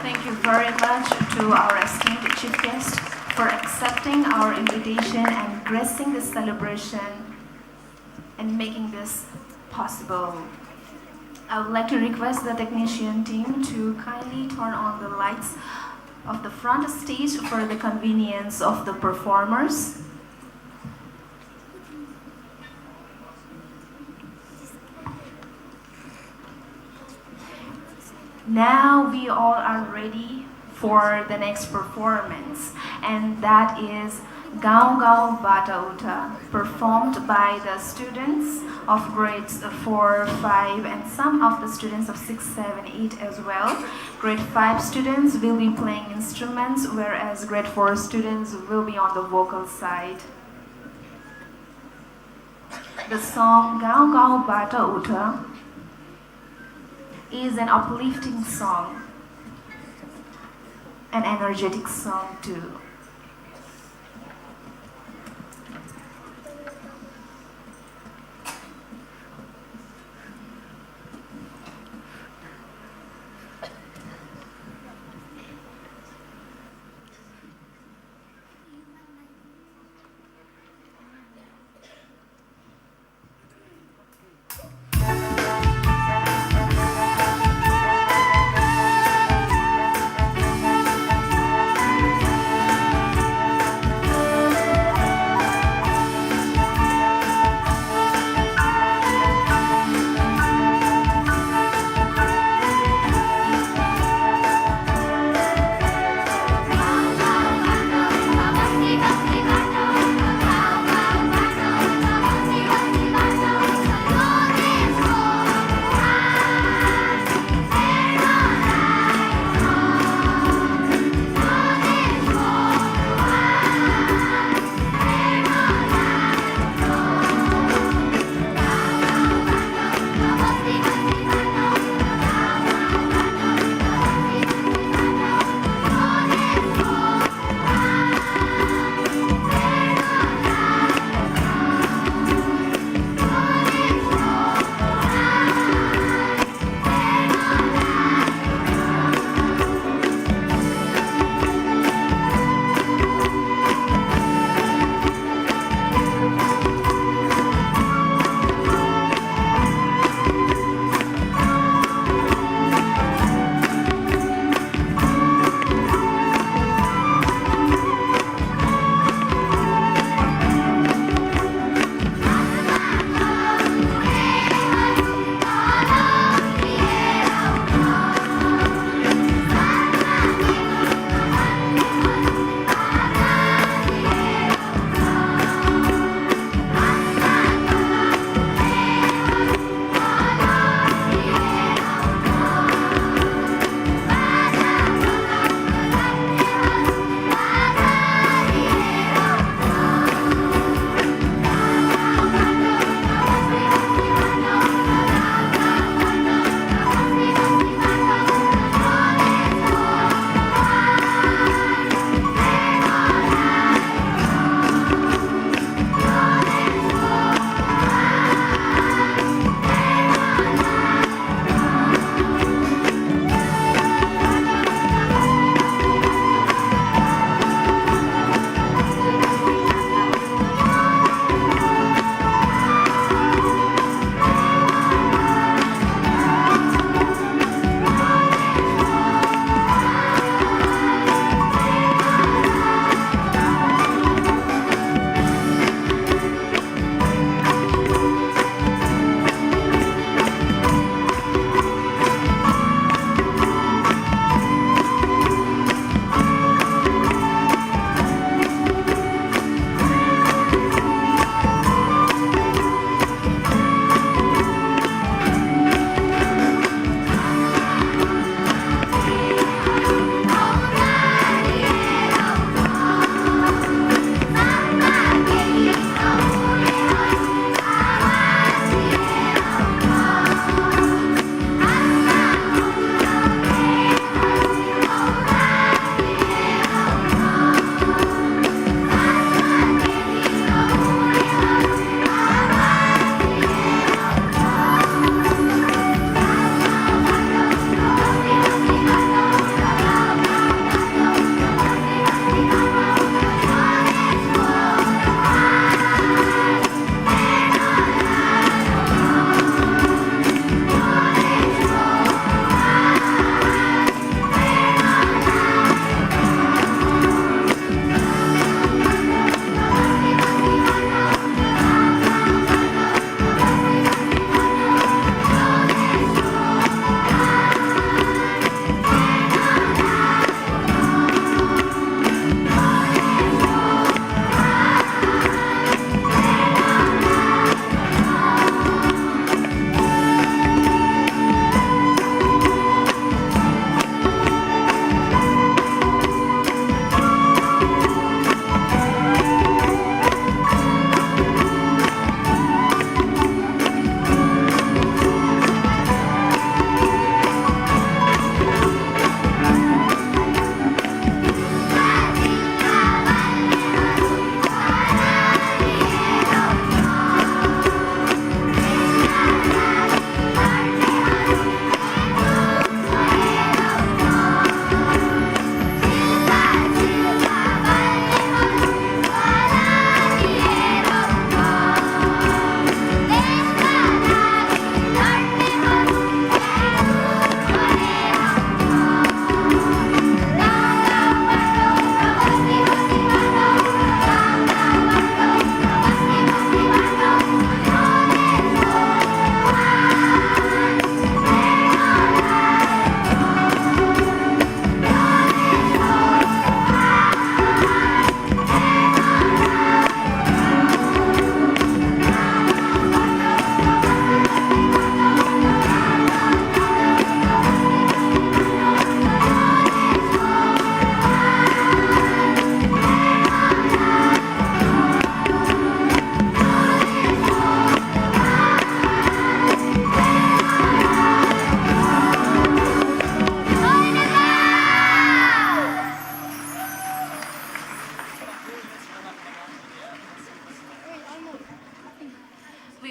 Thank you very much to our esteemed chief guest for accepting our invitation and gracing this celebration and making this possible. I would like to request the technician team to kindly turn on the lights of the front stage for the convenience of the performers. Now we all are ready for the next performance, and that is Gaon Gaon Bata Uta, performed by the students of grades 4, 5, and some of the students of 6, 7, 8 as well. Grade 5 students will be playing instruments, whereas grade 4 students will be on the vocal side. The song Gaon Gaon Bata Uta is an uplifting song, an energetic song too.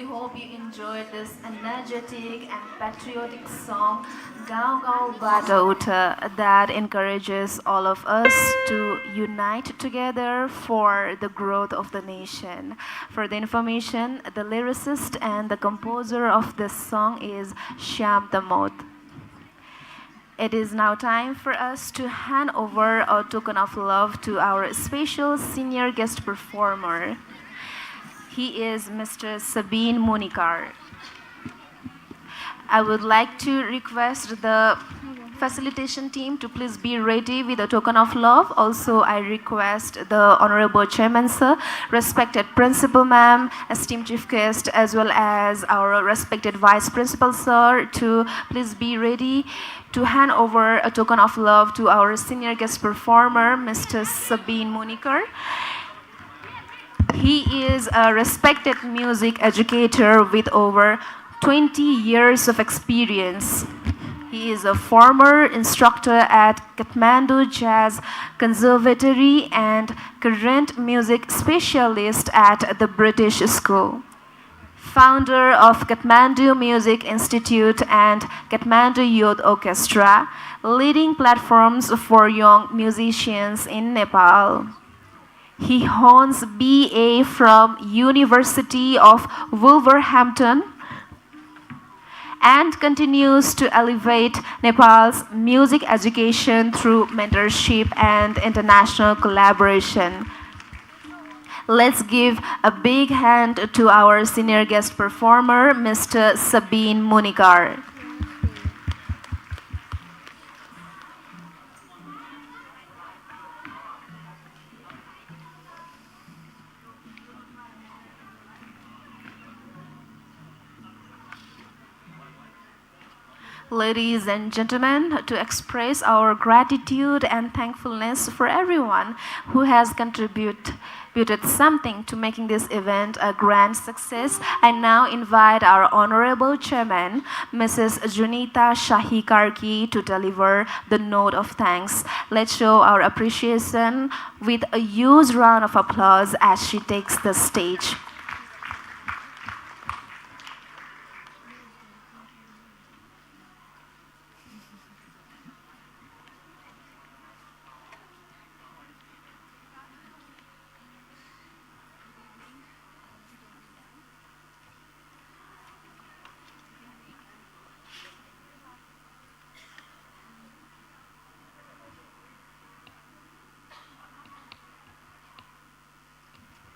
we hope you enjoyed this energetic and patriotic song, Gaon Gaon Bata Utha, that encourages all of us to unite together for the growth of the nation. For the information, the lyricist and the composer of this song is Shyam Damod. It is now time for us to hand over a token of love to our special senior guest performer. He is Mr. Sabine Munikar. I would like to request the facilitation team to please be ready with a token of love. Also, I request the Honorable Chairman Sir, respected Principal Ma'am, esteemed Chief Guest, as well as our respected Vice Principal Sir to please be ready to hand over a token of love to our senior guest performer, Mr. Sabine Munikar. He is a respected music educator with over 20 years of experience. He is a former instructor at Kathmandu Jazz Conservatory and current music specialist at the British School. Founder of Kathmandu Music Institute and Kathmandu Youth Orchestra, leading platforms for young musicians in Nepal. He holds BA from University of Wolverhampton and continues to elevate Nepal's music education through mentorship and international collaboration. Let's give a big hand to our senior guest performer, Mr. Sabine Munikar. Ladies and gentlemen, to express our gratitude and thankfulness for everyone who has contributed something to making this event a grand success, I now invite our Honorable Chairman, Mrs. Junita Shahi Karki, to deliver the note of thanks. Let's show our appreciation with a huge round of applause as she takes the stage.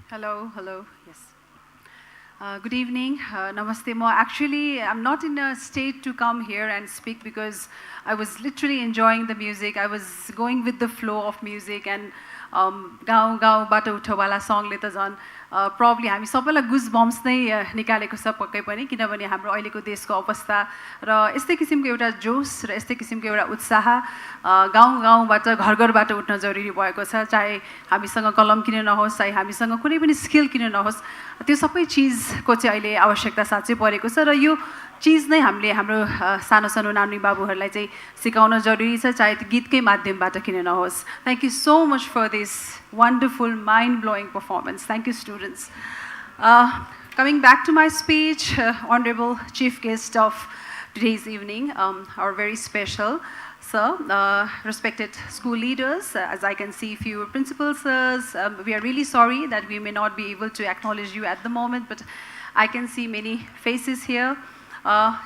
Hello, yes. Good evening, namaste. Actually, I'm not in a state to come here and speak because I was literally enjoying the music. I was going with the flow of music and गाउँ गाउँबाट उठवाला सङले त झन् probably हामी सबैलाई गुज bumps नै निकालेको छ पक्कै पनि किनभने हाम्रो अहिलेको देशको अवस्था र यस्तै किसिमको एउटा जोस र यस्तै किसिमको एउटा उत्साह गाउँ गाउँबाट घर घरबाट उठ्न जरुरी भएको छ चाहे हामीसँग कलम किन नहोस् चाहे हामीसँग कुनै पनि स्किल किन नहोस् त्यो सबै चिजको चाहिँ अहिले आवश्यकता साँच्चै परेको छ र यो चिज नै हामीले हाम्रो सानो सानो नानी बाबुहरूलाई चाहिँ सिकाउन जरुरी छ चाहे त्यो गीतकै माध्यमबाट किन नहोस् thank you so much for this wonderful mind blowing performance thank you students coming back to my speech honorable chief guest of today's evening our very special sir respected school leaders as I can see few principals sirs we are really sorry that we may not be able to acknowledge you at the moment but I can see many faces here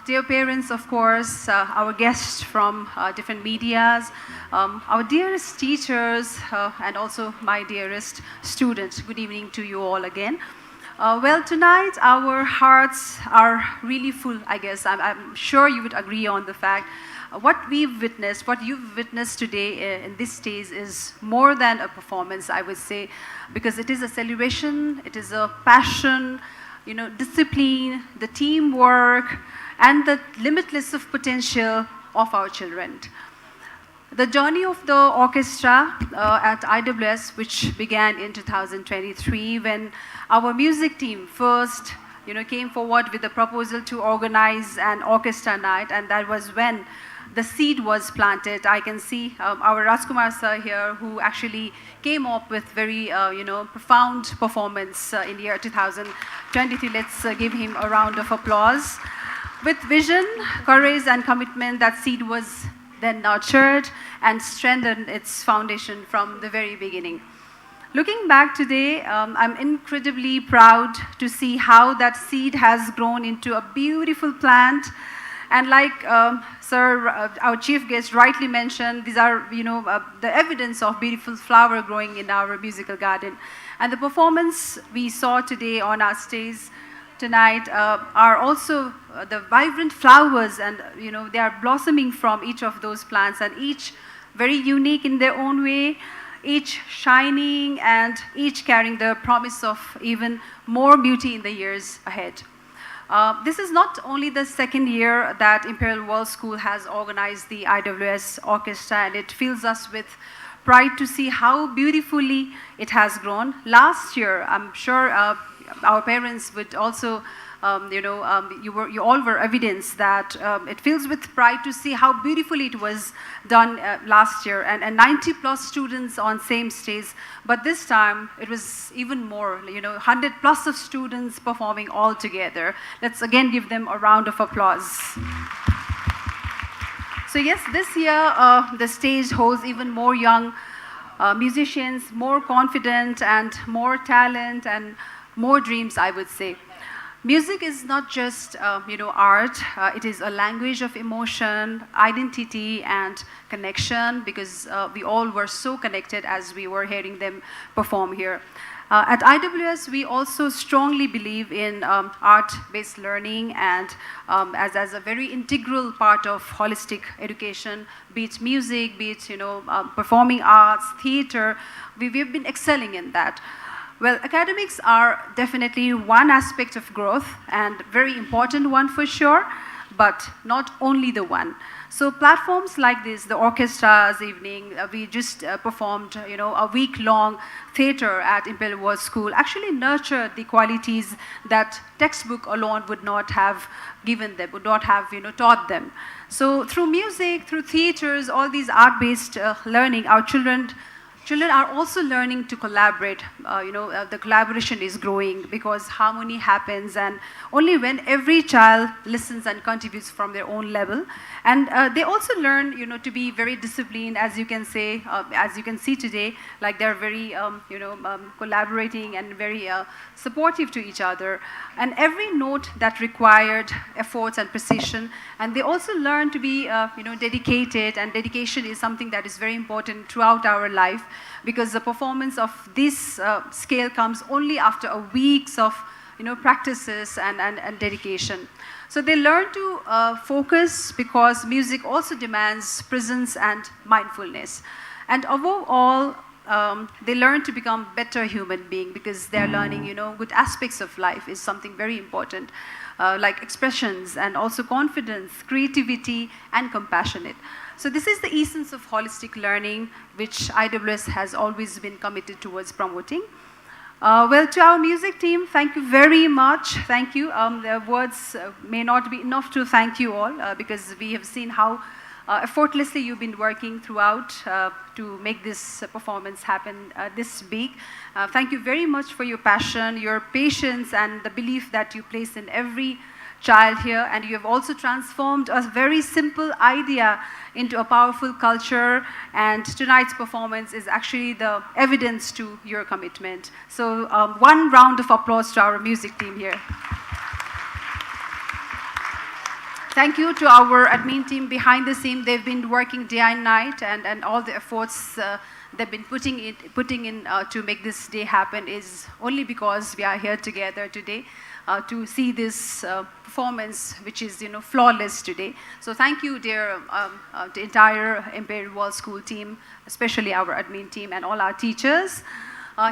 dear parents, of course, our guests from different medias, our dearest teachers, and also my dearest students. Good evening to you all again. Well, tonight our hearts are really full, I guess. I'm sure you would agree on the fact. What we've witnessed, what you've witnessed today in this stage is more than a performance, I would say, because it is a celebration, it is a passion, you know, discipline, the teamwork, and the limitless of potential of our children. The journey of the orchestra at IWS, which began in 2023, when our music team first, you know, came forward with the proposal to organize an orchestra night, and that was when the seed was planted. I can see our Rajkumar sir here, who actually came up with very, profound performance in the year 2000. 23. Let's give him a round of applause. With vision, courage, and commitment, that seed was then nurtured and strengthened its foundation from the very beginning. Looking back today, I'm incredibly proud to see how that seed has grown into a beautiful plant. And like our chief guest rightly mentioned, these are, the evidence of beautiful flower growing in our musical garden. And the performance we saw today on our stage tonight are also the vibrant flowers, and they are blossoming from each of those plants, and each very unique in their own way, each shining and each carrying the promise of even more beauty in the years ahead. This is not only the second year that Imperial World School has organized the IWS Orchestra, and it fills us with pride to see how beautifully it has grown. Last year, I'm sure our parents would also, you all were evidence that it fills with pride to see how beautifully it was done last year, and 90 plus students on same stage. But this time it was even more, 100 plus of students performing all together. Let's again give them a round of applause. So yes, this year the stage holds even more young musicians, more confident and more talent and more dreams, I would say. Music is not just art. It is a language of emotion, identity, and connection, because we all were so connected as we were hearing them perform here. At IWS, we also strongly believe in art-based learning, and as a very integral part of holistic education, be it music, be it performing arts, theater. We've been excelling in that. Well, academics are definitely one aspect of growth, and very important one for sure, but not only the one. So platforms like this, the Orchestra Evening, we just performed, a week-long theater at Imperial World School, actually nurtured the qualities that textbook alone would not have given them, would not have, taught them. So through music, through theaters, all these art-based learning, our children are also learning to collaborate. The collaboration is growing because harmony happens, and only when every child listens and contributes from their own level. And they also learn, to be very disciplined, as you can see today, like they're very, collaborating and very supportive to each other. And every note that required efforts and precision. And they also learn to be, dedicated, and dedication is something that is very important throughout our life, because the performance of this scale comes only after a weeks of practices and dedication. So they learn to focus, because music also demands presence and mindfulness. And above all, they learn to become better human beings, because they're learning good aspects of life is something very important, like expressions and also confidence, creativity, and compassionate. So this is the essence of holistic learning, which IWS has always been committed towards promoting. Well, to our music team, thank you very much. Thank you. The words may not be enough to thank you all, because we have seen how effortlessly you've been working throughout to make this performance happen this big. Thank you very much for your passion, your patience, and the belief that you place in every child here, and you have also transformed a very simple idea into a powerful culture, and tonight's performance is actually the evidence to your commitment. So one round of applause to our music team here. Thank you to our admin team behind the scene. They've been working day and night, and all the efforts they've been putting in to make this day happen is only because we are here together today to see this performance, which is flawless today. So thank you, dear, the entire Imperial World School team, especially our admin team and all our teachers.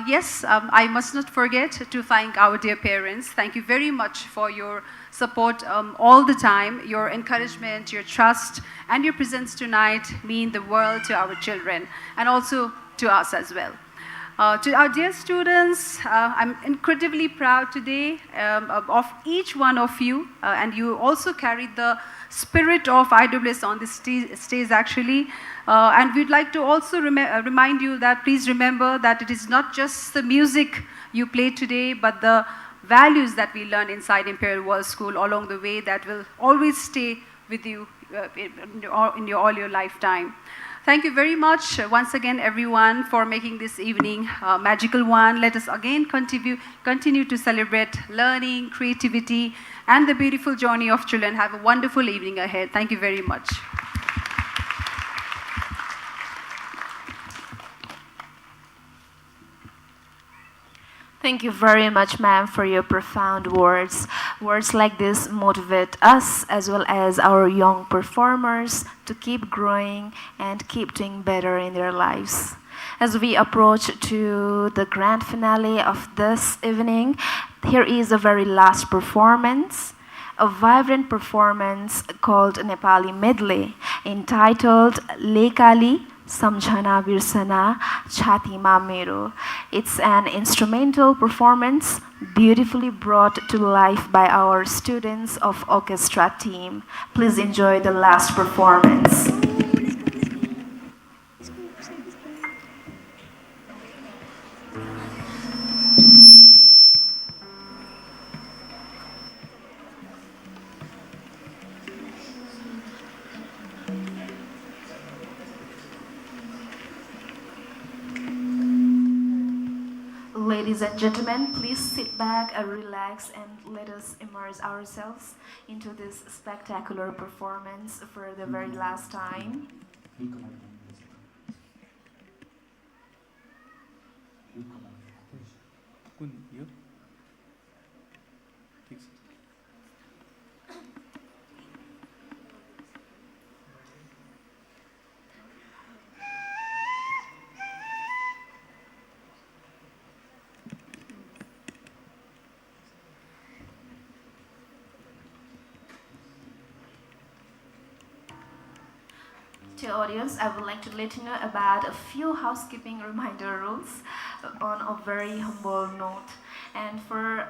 Yes, I must not forget to thank our dear parents. Thank you very much for your support all the time. Your encouragement, your trust, and your presence tonight mean the world to our children, and also to us as well. To our dear students, I'm incredibly proud today of each one of you, and you also carried the spirit of IWS on this stage actually. And we'd like to also remind you that please remember that it is not just the music you play today, but the values that we learn inside Imperial World School along the way that will always stay with you in all your lifetime. Thank you very much once again, everyone, for making this evening a magical one. Let us again continue to celebrate learning, creativity, and the beautiful journey of children. Have a wonderful evening ahead. Thank you very much. Thank you very much, ma'am, for your profound words. Words like this motivate us as well as our young performers to keep growing and keep doing better in their lives. As we approach to the grand finale of this evening, here is the very last performance, a vibrant performance called Nepali Medley, entitled Lekali Samjhana Birsana Chatima Mero. It's an instrumental performance beautifully brought to life by our students of orchestra team. Please enjoy the last performance. Ladies and gentlemen, please sit back and relax and let us immerse ourselves into this spectacular performance for the very last time. To audience, I would like to let you know about a few housekeeping reminder rules on a very humble note. And for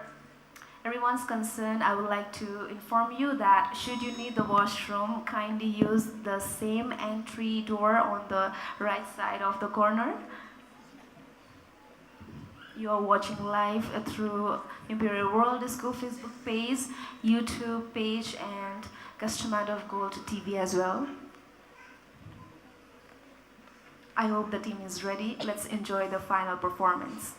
everyone's concern, I would like to inform you that should you need the washroom, kindly use the same entry door on the right side of the corner. You are watching live through Imperial World School Facebook page, YouTube page, and Bhrikutimandap Gold TV as well. I hope the team is ready. Let's enjoy the final performance.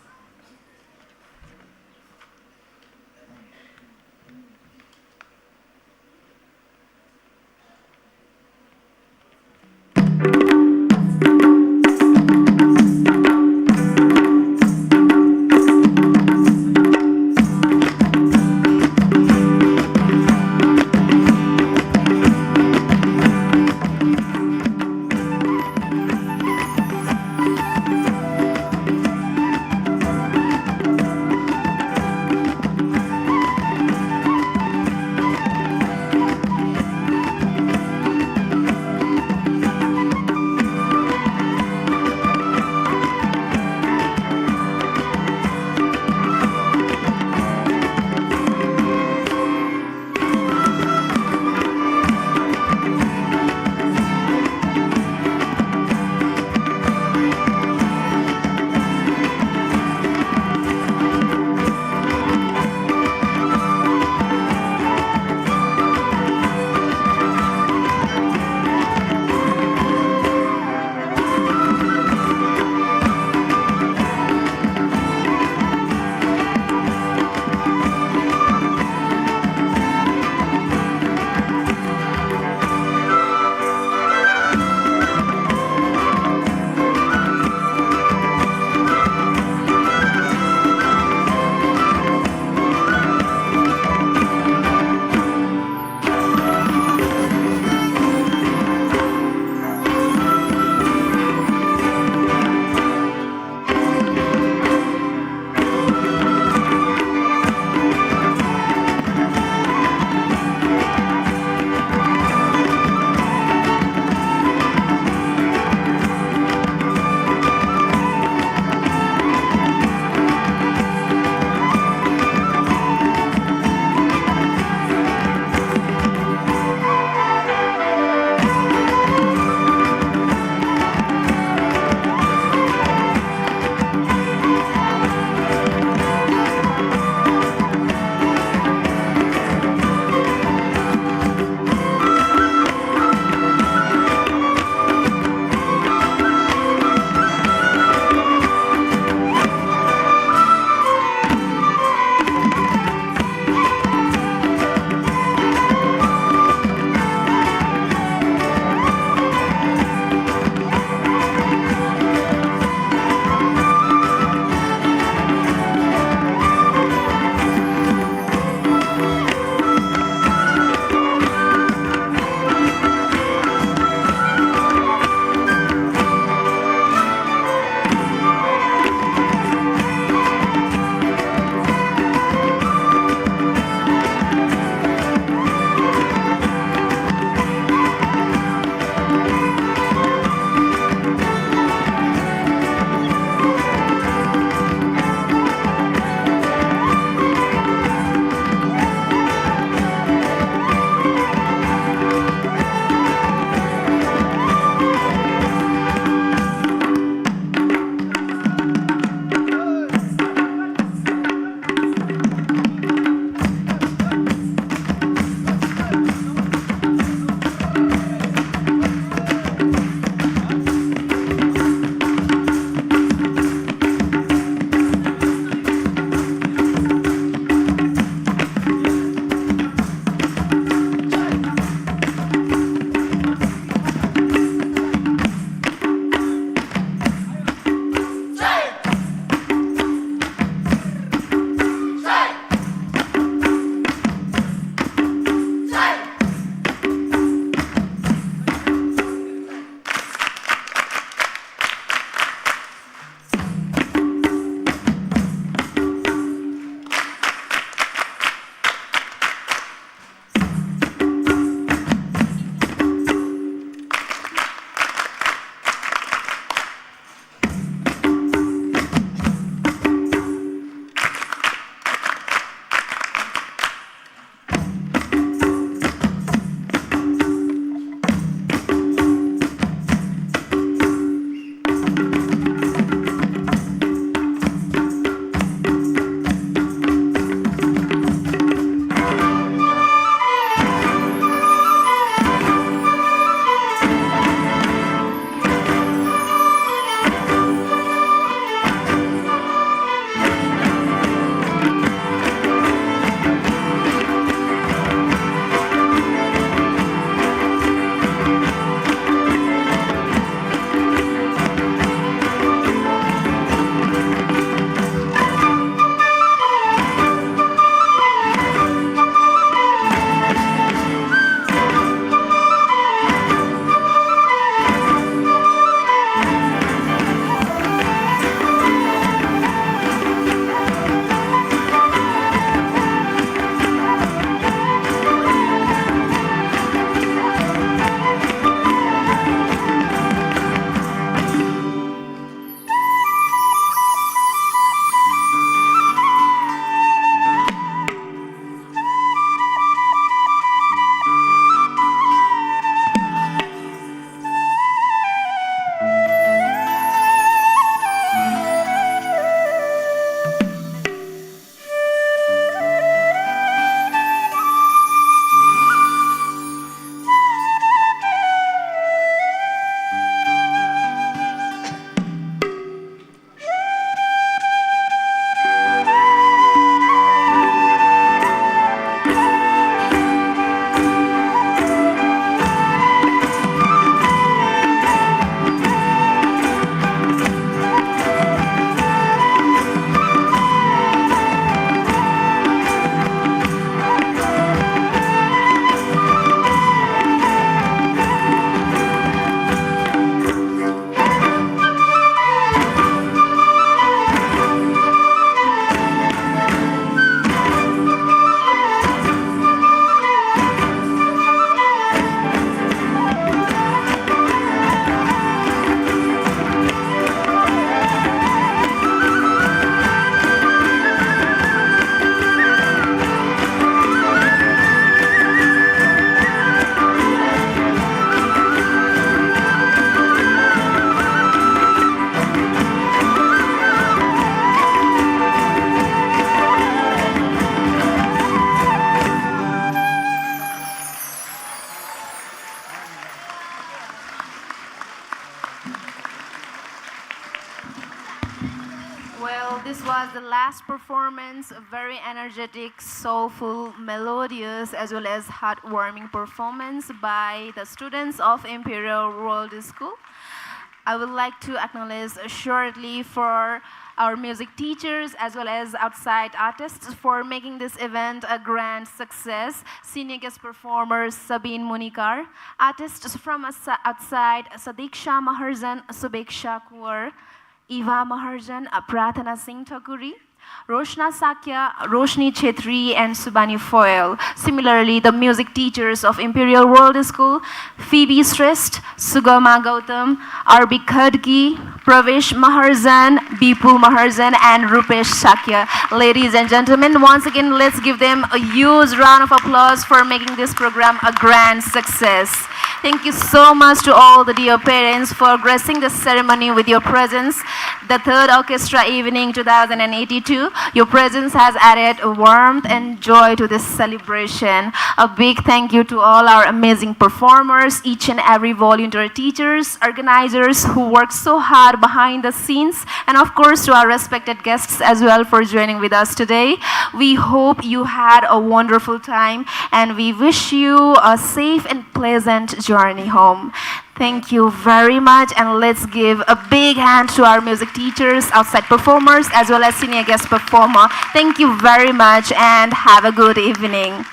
was the last performance, a very energetic, soulful, melodious, as well as heartwarming performance by the students of Imperial World School. I would like to acknowledge shortly for our music teachers as well as outside artists for making this event a grand success. Senior guest performers Sabine Munikar, artists from outside Sadiksha Maharjan, Subeksha Kaur, Eva Maharjan, Prathana Singh Thakuri, Roshna Sakya, Roshni Chetri, and Subani Foyle. Similarly, the music teachers of Imperial World School, Phoebe Shrest, Sugama Gautam, R.B. Khadgi, Pravesh Maharjan, Bipu Maharjan, and Rupesh Sakya. Ladies and gentlemen, once again, let's give them a huge round of applause for making this program a grand success. Thank you so much to all the dear parents for gracing the ceremony with your presence. The third Orchestra Evening 2082, your presence has added warmth and joy to this celebration. A big thank you to all our amazing performers, each and every volunteer teachers, organizers who work so hard behind the scenes, and of course to our respected guests as well for joining with us today. We hope you had a wonderful time and we wish you a safe and pleasant journey home. Thank you very much, and let's give a big hand to our music teachers, outside performers, as well as senior guest performer. Thank you very much and have a good evening.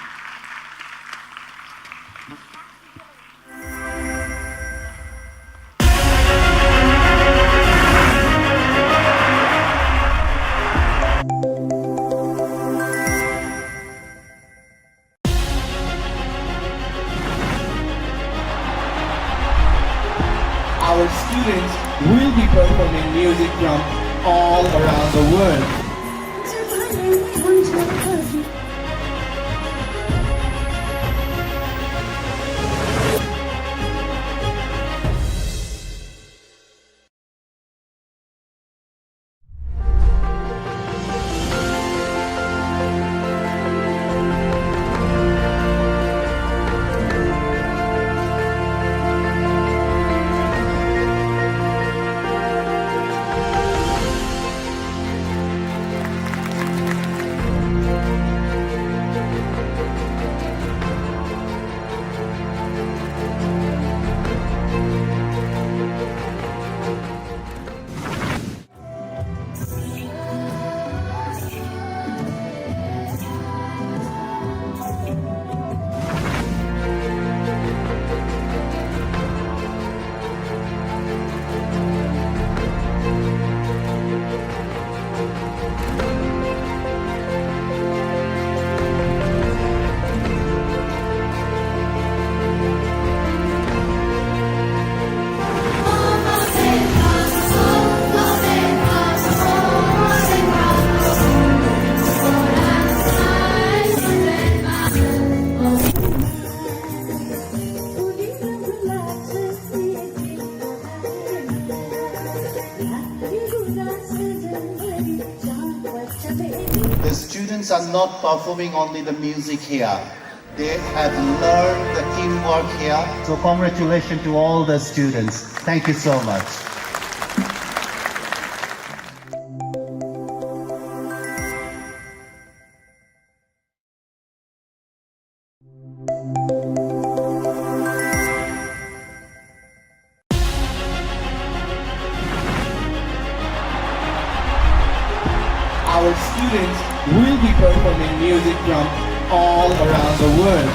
Our students will be performing music from all around the world. The students are not performing only the music here. They have learned the teamwork here. So congratulations to all the students. Thank you so much. Our students will be performing music from all around the world.